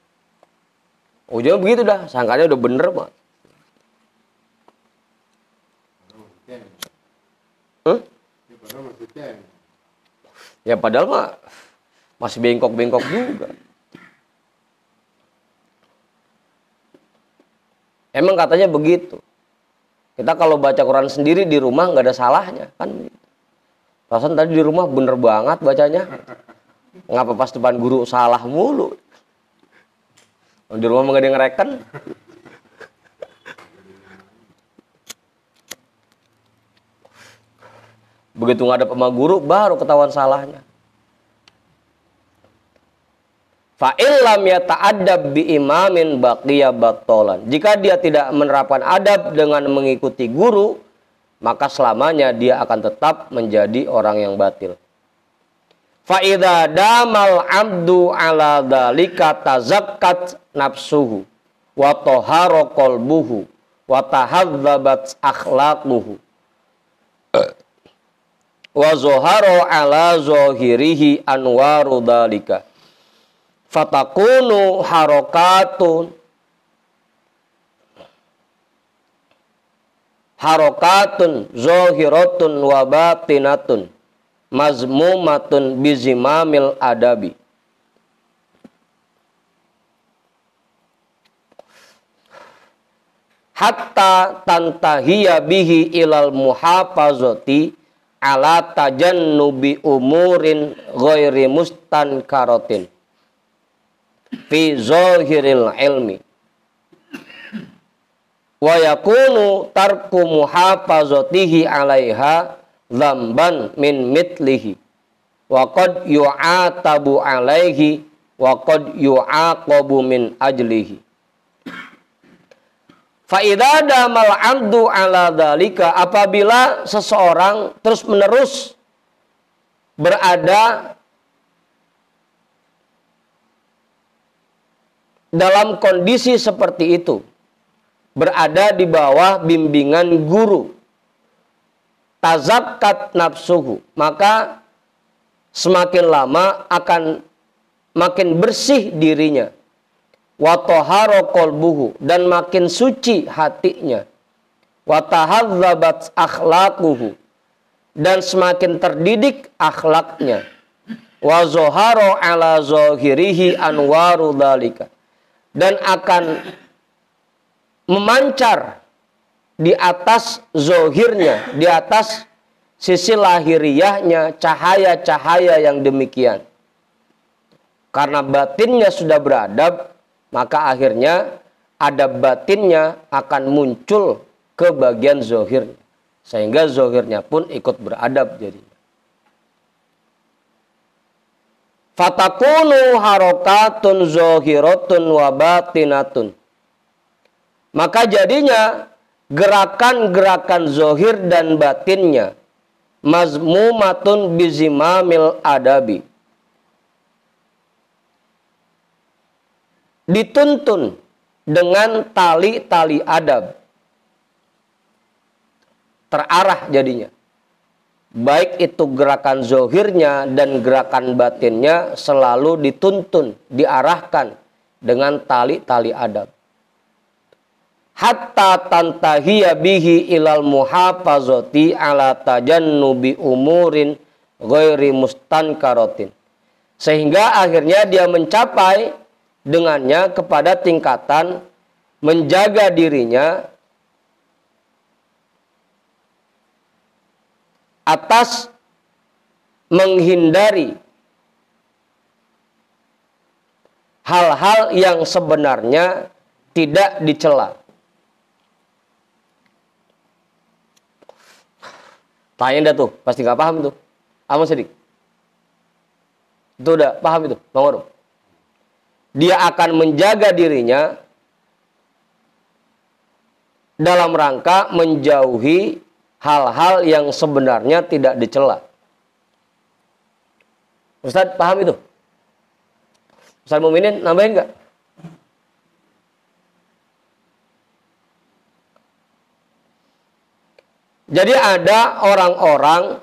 A: Ujungnya begitu dah, sangkanya udah bener mah. Ya padahal mah masih bengkok-bengkok juga. Emang katanya begitu. Kita kalau baca Quran sendiri di rumah nggak ada salahnya kan. Perasaan tadi di rumah bener banget bacanya. Ngapa pas depan guru salah mulu? Di rumah nggak ada yang ngereken. Begitu ngadep sama guru baru ketahuan salahnya. Fa illam yata'addab bi imamin baqiya battalan. Jika dia tidak menerapkan adab dengan mengikuti guru, maka selamanya dia akan tetap menjadi orang yang batil. Fa idza damal 'abdu 'ala dzalika tazakkat nafsuhu wa tahara qalbuhu wa tahadzabat akhlaquhu wa zuhara ala zahirihi anwaru dalika fatakunu harokatun zahiratun wa batinatun mazmumatun bizimamil adabi. Hatta tantahiya bihi ilal muhafazati ala tajannubi umurin ghairi mustankaratin fi zahiril ilmi wa yakunu tarku muhafazatihi alaiha dzamban min mitlihi wa qad yu'atabu alaihi wa qad yu'aqabu min ajlihi. Fa idza damal 'abdu ala dzalika, apabila seseorang terus-menerus berada dalam kondisi seperti itu, berada di bawah bimbingan guru, tazakkat nafsuhu, maka semakin lama akan makin bersih dirinya, wa tahara qalbuhu, dan makin suci hatinya, wa tahadzabat akhlaquhu, dan semakin terdidik akhlaknya, wa zahara ala zahirihi anwaru dzalika, dan akan memancar di atas zohirnya, di atas sisi lahiriahnya, cahaya-cahaya yang demikian. Karena batinnya sudah beradab, maka akhirnya adab batinnya akan muncul ke bagian zohirnya, sehingga zohirnya pun ikut beradab jadinya. Fatakunu harokatun zohiratun wa batinatun, maka jadinya gerakan-gerakan zohir dan batinnya mazmumatun bizimamil adabi, dituntun dengan tali-tali adab, terarah jadinya. Baik itu gerakan zohirnya dan gerakan batinnya selalu dituntun, diarahkan dengan tali-tali adab. Hatta tantahiya bihi ilal muhafazati ala tajannubi umurin ghairi mustankaratin. Sehingga akhirnya dia mencapai dengannya kepada tingkatan menjaga dirinya atas menghindari hal-hal yang sebenarnya tidak dicela. Tanya dah tuh, pasti nggak paham tuh. Amun Sidik. Itu udah paham itu, Bang Warung. Dia akan menjaga dirinya dalam rangka menjauhi hal-hal yang sebenarnya tidak dicela. Ustaz paham itu? Ustaz Muminin nambahin nggak? Jadi ada orang-orang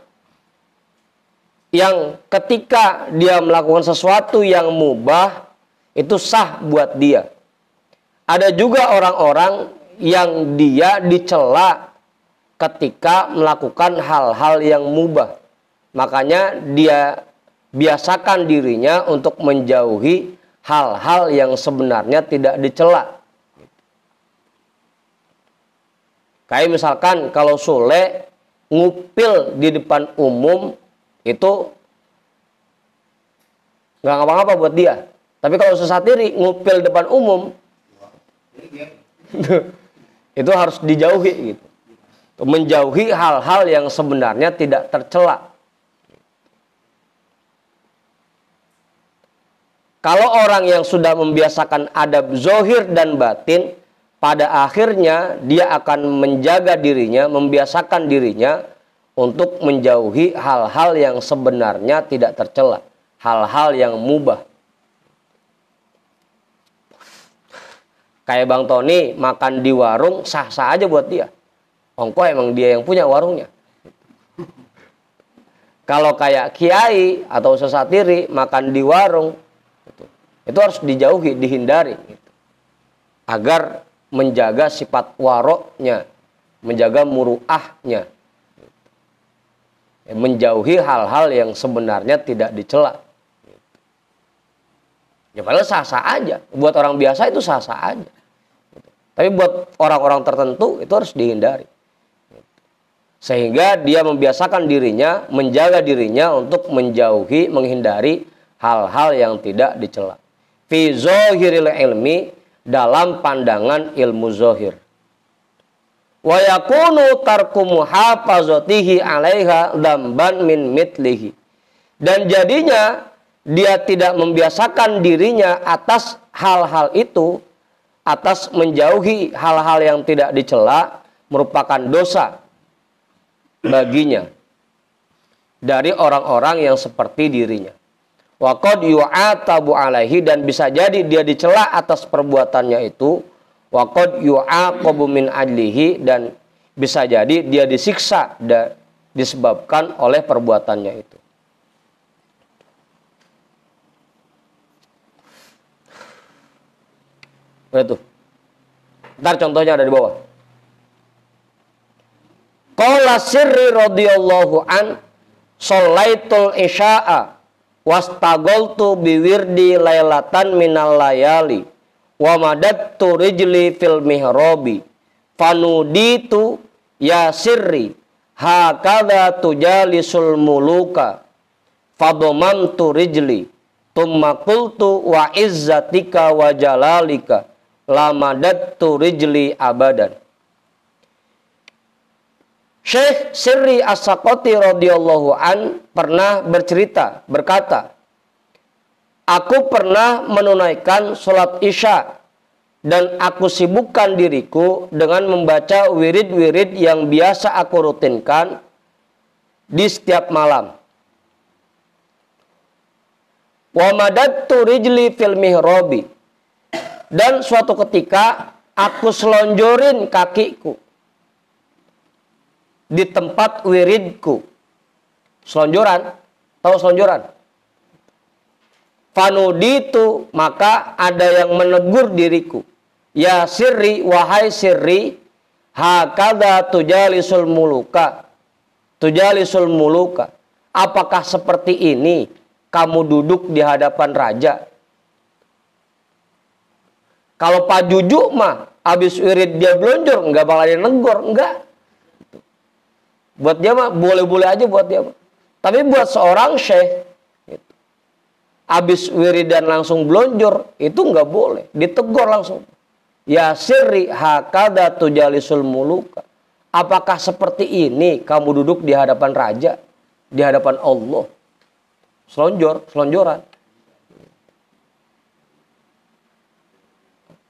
A: yang ketika dia melakukan sesuatu yang mubah, itu sah buat dia. Ada juga orang-orang yang dia dicela ketika melakukan hal-hal yang mubah. Makanya dia biasakan dirinya untuk menjauhi hal-hal yang sebenarnya tidak dicela. Kayak misalkan kalau Sule ngupil di depan umum itu nggak ngapa-ngapa buat dia. Tapi kalau sesatiri ngupil depan umum itu harus dijauhi gitu. Menjauhi hal-hal yang sebenarnya tidak tercela. Kalau orang yang sudah membiasakan adab zohir dan batin, pada akhirnya dia akan menjaga dirinya, membiasakan dirinya untuk menjauhi hal-hal yang sebenarnya tidak tercela, hal-hal yang mubah. Kayak Bang Tony makan di warung sah-sah aja buat dia. Ongko emang dia yang punya warungnya. Kalau kayak kiai atau sesatiri makan di warung, itu harus dijauhi, dihindari, gitu. Agar menjaga sifat waroknya, menjaga muruahnya, menjauhi hal-hal yang sebenarnya tidak dicela. Ya padahal sah-sah aja. Buat orang biasa itu sah-sah aja. Tapi buat orang-orang tertentu itu harus dihindari. Sehingga dia membiasakan dirinya, menjaga dirinya untuk menjauhi, menghindari hal-hal yang tidak dicela. Fi zahiril ilmi, dalam pandangan ilmu zahir. Wa yakunu tarku muhafazatihi 'alaiha dzamban min mitlihi. Dan jadinya dia tidak membiasakan dirinya atas hal-hal itu, atas menjauhi hal-hal yang tidak dicela merupakan dosa baginya dari orang-orang yang seperti dirinya. Wa qad yu'atabu 'alaihi, dan bisa jadi dia dicela atas perbuatannya itu. Wa qad yu'aqabu min ajlihi, dan bisa jadi dia disiksa disebabkan oleh perbuatannya itu. Itu. Ntar contohnya ada di bawah. Qala Sirri radhiyallahu an shallaitul isya'a wastagoltu biwirdi lailatan minal layali wa madattu rijli fil mihrabi fanuditu ya Sirri hakadha tujalisul muluka fadomantu rijli tumma qultu wa izzatika wa jalalika lamadattu rijli abadan. Syekh Sirri As-Saqati radhiyallahu an pernah berkata, aku pernah menunaikan sholat isya dan aku sibukkan diriku dengan membaca wirid-wirid yang biasa aku rutinkan di setiap malam. Wa madattu rijli fil mihrabi, dan suatu ketika aku selonjorin kakiku di tempat wiridku. Selonjoran, tahu selonjoran? Fanuditu, maka ada yang menegur diriku. Ya Sirri, wahai Sirri, hakadha tujalisul muluka. Tujalisul muluka. Apakah seperti ini kamu duduk di hadapan raja? Kalau Pak Jujuk mah habis wirid dia blonjor, enggak bakal dia negor, enggak. Buat dia mah boleh-boleh aja buat dia mah. Tapi buat seorang syekh habis wiridan langsung blonjor, itu enggak boleh, ditegur langsung. Ya Sirri hakadha tujalisul muluka. Apakah seperti ini kamu duduk di hadapan raja, di hadapan Allah? Selonjoran.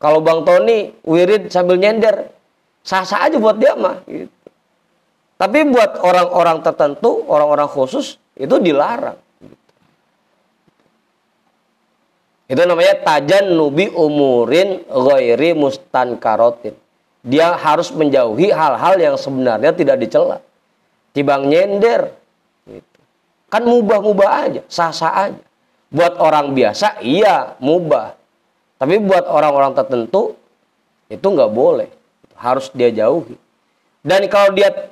A: Kalau Bang Tony wirid sambil nyender, sah-sah aja buat dia mah. Gitu. Tapi buat orang-orang tertentu, orang-orang khusus, itu dilarang. Gitu. Itu namanya tajannubi umurin ghairi mustankarotin. Dia harus menjauhi hal-hal yang sebenarnya tidak dicela. Tibang nyender. Gitu. Kan mubah-mubah aja, sah-sah aja. Buat orang biasa, iya mubah. Tapi buat orang-orang tertentu, itu nggak boleh. Harus dia jauhi. Dan kalau dia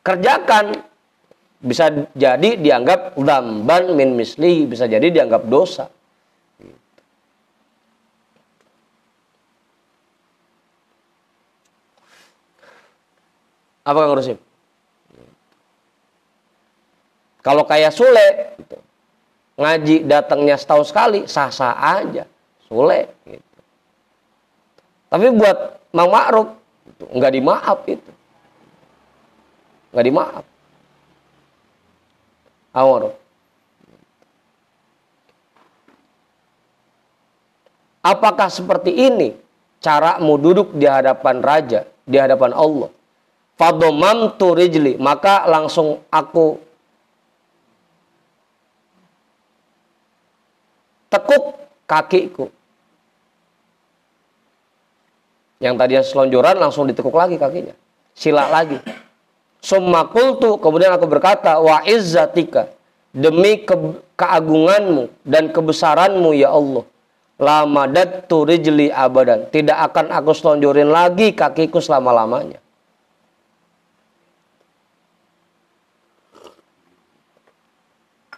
A: kerjakan, bisa jadi dianggap dzamban min mislihi, bisa jadi dianggap dosa. Apa Kang Rusim? Kalau kayak Sule, gitu, ngaji datangnya setahun sekali, sah-sah aja. Sule. Gitu. Tapi buat Mang Ma'ruf, gitu, nggak dimaaf itu. Nggak dimaaf. Ma'ruf. Apakah seperti ini caramu duduk di hadapan raja, di hadapan Allah? Fadomamtu rijli, maka langsung aku tekuk kakiku. Yang tadinya selonjoran langsung ditekuk lagi kakinya. Sila lagi. Summa qultu, kemudian aku berkata, wa izzatika, demi keagunganmu dan kebesaranmu ya Allah, la madattu rijli abadan, tidak akan aku selonjorin lagi kakiku selama-lamanya.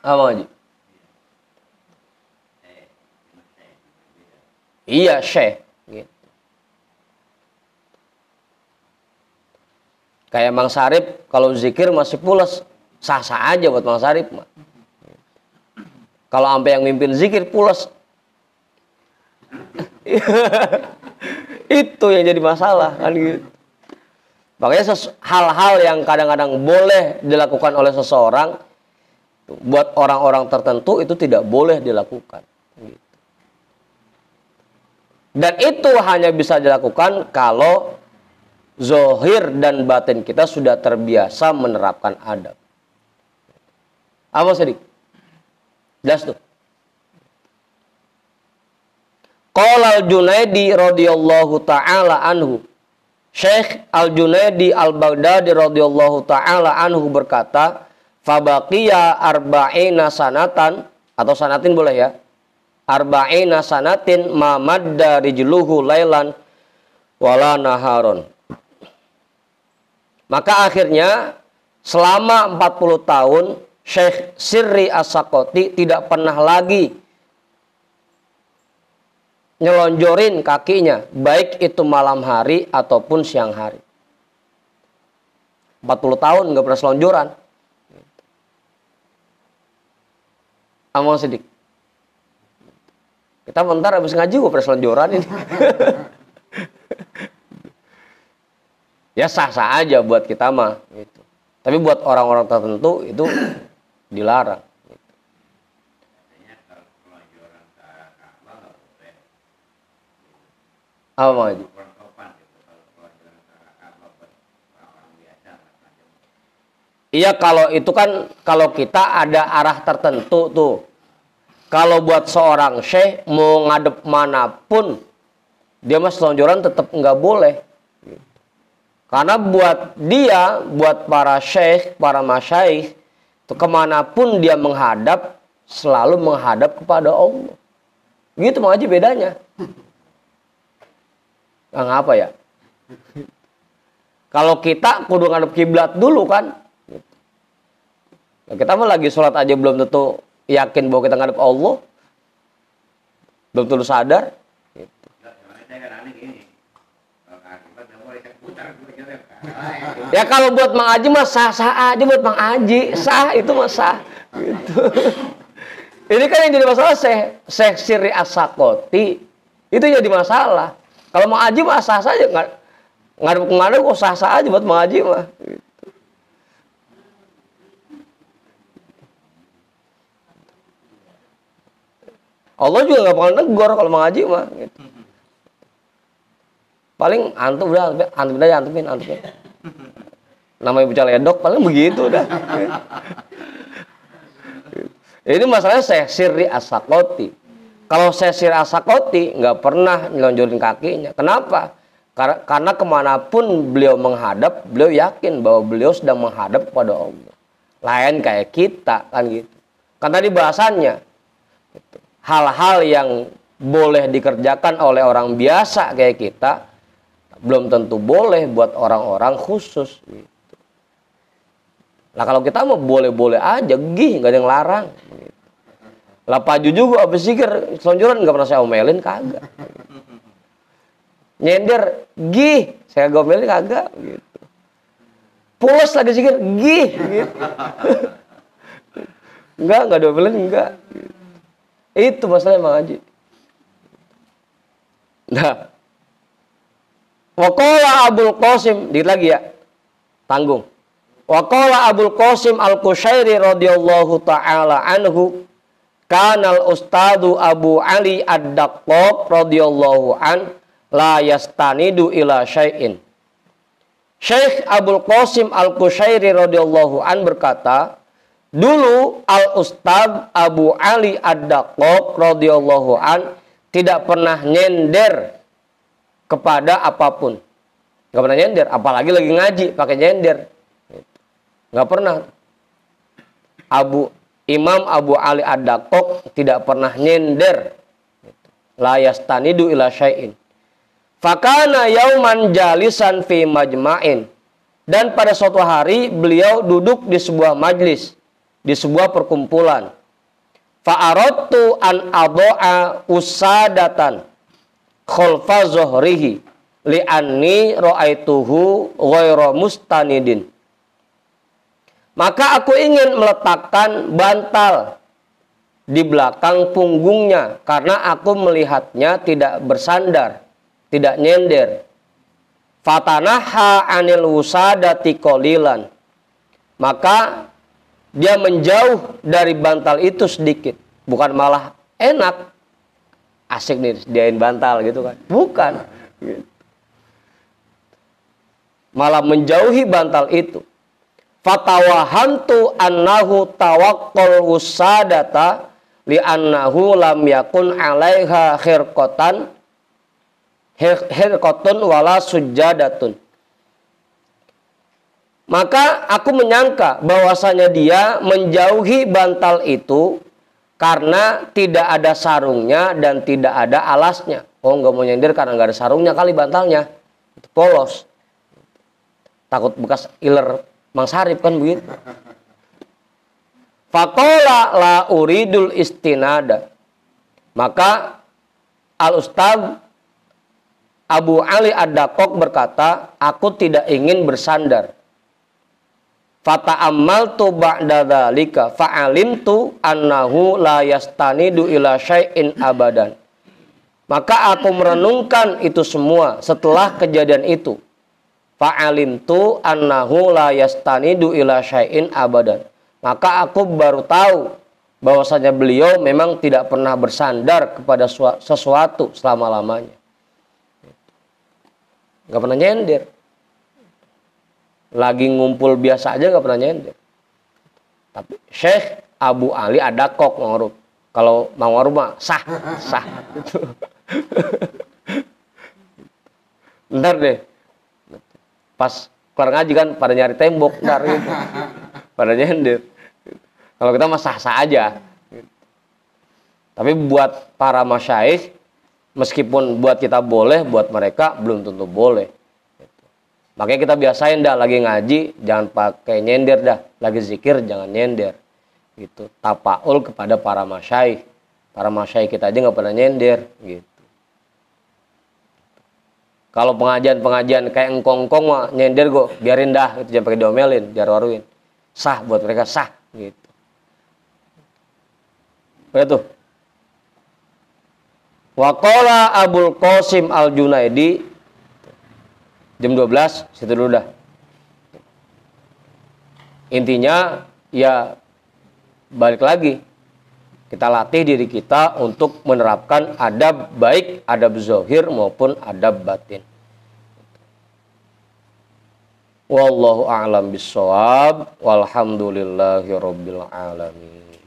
A: Apa Haji? Iya, syekh. Gitu. Kayak Mang Sarip, kalau zikir masih pules, sah-sah aja buat Mang Sarip. Kalau sampai yang mimpin zikir pules, itu yang jadi masalah kan gitu. Makanya hal-hal yang kadang-kadang boleh dilakukan oleh seseorang, buat orang-orang tertentu itu tidak boleh dilakukan. Gitu. Dan itu hanya bisa dilakukan kalau zohir dan batin kita sudah terbiasa menerapkan adab. Apa sedikit? Jelas tuh. Qala al-Junaidi radhiyallahu ta'ala anhu. Syekh Al-Junaidi Al-Baghdadi radhiyallahu ta'ala anhu berkata, fabaqiya arba'ina sanatan, atau sanatin boleh ya, arba'ina sanatin ma madda rijluhu lailan wala naharon. Maka akhirnya selama 40 tahun Syekh Sirri As-Sakoti tidak pernah lagi nyelonjorin kakinya, baik itu malam hari ataupun siang hari. 40 tahun nggak pernah selonjoran. Amal sedikit. Kita bentar habis ngaji gue pernah selonjoran ini. Ya sah-sah aja buat kita mah. Gitu. Tapi buat orang-orang tertentu itu dilarang. Gitu. Apa Bang Haji? Iya, kalau itu kan kalau kita ada arah tertentu tuh. Kalau buat seorang syekh mau ngadep manapun, dia mas selonjoran tetap nggak boleh. Karena buat dia, buat para syekh, para masyaikh, itu kemanapun dia menghadap, selalu menghadap kepada Allah. Gitu Bang Haji bedanya. Nah, ngapa ya? Kalau kita kudu ngadep kiblat dulu kan. Nah, kita mah lagi sholat aja belum tentu yakin bahwa kita ngadep Allah. Belum tentu sadar. Gitu. Ya kalau buat Mang Haji mah sah-sah aja buat Mang Haji. Sah itu mah sah. Gitu. Ini kan yang jadi masalah Syekh Sirri As-Sakoti. Itu jadi masalah. Kalau Mang Haji mah sah saja, ngadep kemana kok sah-sah aja buat Mang Haji mah. Gitu. Allah juga nggak bakal negor kalau Mang Haji mah. Gitu. Paling antum aja antumin. Namanya bocah ledok paling begitu dah. Ini masalahnya Syekh Sirri As-Sakoti. Kalau Syekh Sirri As-Sakoti nggak pernah nyelonjorin kakinya. Kenapa? Karena kemanapun beliau menghadap, beliau yakin bahwa beliau sedang menghadap kepada Allah. Lain kayak kita kan gitu. Kan tadi bahasannya gitu. Hal-hal yang boleh dikerjakan oleh orang biasa kayak kita belum tentu boleh buat orang-orang khusus gitu. Nah kalau kita mau boleh-boleh aja, nggak ada yang larang gitu. Lah Pak Juju gua habis zikir selonjoran nggak pernah saya omelin, kagak. Nyender, saya kagak omelin, kagak gitu. Pulas lagi zikir, gitu. Enggak diomelin, enggak gitu. Itu masalahnya Mang Haji. Nah, waqala Abul Qasim, dikit lagi ya, tanggung. Waqala Abul Qasim Al-Qushairi radhiyallahu ta'ala anhu, kanal ustadu Abu Ali Ad-Daqqaq radhiyallahu an la yastanidu ila syai'in. Syekh Abul Qasim Al-Qushairi radhiyallahu an berkata, dulu Al-Ustadz Abu Ali Ad-Daqqaq radhiyallahu an tidak pernah nyender kepada apapun. Nggak pernah nyender, apalagi lagi ngaji pakai nyender. Nggak pernah. Imam Abu Ali Ad-Daqqaq tidak pernah nyender. La yastanidu ila syai'in. Fakana yauman jalisan fi majma'in. Dan pada suatu hari beliau duduk di sebuah majlis, di sebuah perkumpulan. Fa'aradtu an adha'a usadatan khalfa zuhrihi li'anni ra'aituhu ghairu mustanidin. Maka aku ingin meletakkan bantal di belakang punggungnya karena aku melihatnya tidak bersandar, tidak nyender. Fatanaha anil wusadati qalilan. Maka dia menjauh dari bantal itu sedikit. Bukan malah enak, asik nih diain bantal gitu kan. Bukan. Malah menjauhi bantal itu. Fatawahantu annahu tawaqqal wusadata li'annahu lam yakun 'alaiha khirqatun wala sujadatun. Maka aku menyangka bahwasanya dia menjauhi bantal itu karena tidak ada sarungnya dan tidak ada alasnya. Oh, nggak mau nyender karena nggak ada sarungnya kali bantalnya. Itu polos. Takut bekas iler Mang Sarip kan begitu. Faqala la uridul istinada. Maka Al-Ustaz Abu Ali Ad-Dakok berkata, aku tidak ingin bersandar. Fata'ammaltu ba'da dzalika fa'alimtu annahu la yastanidu ila syai'in abadan. Maka aku merenungkan itu semua setelah kejadian itu. Fa'alimtu annahu la yastanidu ila syai'in abadan. Maka aku baru tahu bahwasanya beliau memang tidak pernah bersandar kepada sesuatu selama-lamanya. Gak pernah nyender. Lagi ngumpul biasa aja gak pernah nyender. Tapi Syekh Abu Ali Ad-Dakok ngorub. Kalau mau ngorub mah sah. Ntar deh. Pas keluar ngaji kan pada nyari tembok. Ntar gitu. Pada nyender. Kalau kita mah sah-sah aja. Tapi buat para masyaikh, meskipun buat kita boleh, buat mereka belum tentu boleh. Makanya kita biasain dah lagi ngaji jangan pakai nyender dah, lagi zikir jangan nyender. Gitu. Tapaul kepada para masyaikh. Para masyaikh kita aja nggak pernah nyender gitu. Kalau pengajian kayak engkong-engkong mah nyender kok, biarin dah, itu jangan pakai diomelin, jangan waruin. Sah buat mereka sah gitu. Betul. Waqala Abul Qasim Al-Junaidi jam 12 situ dulu dah. Intinya ya balik lagi. Kita latih diri kita untuk menerapkan adab baik, adab zahir maupun adab batin. Wallahu a'lam bissawab. Walhamdulillahirabbil alamin.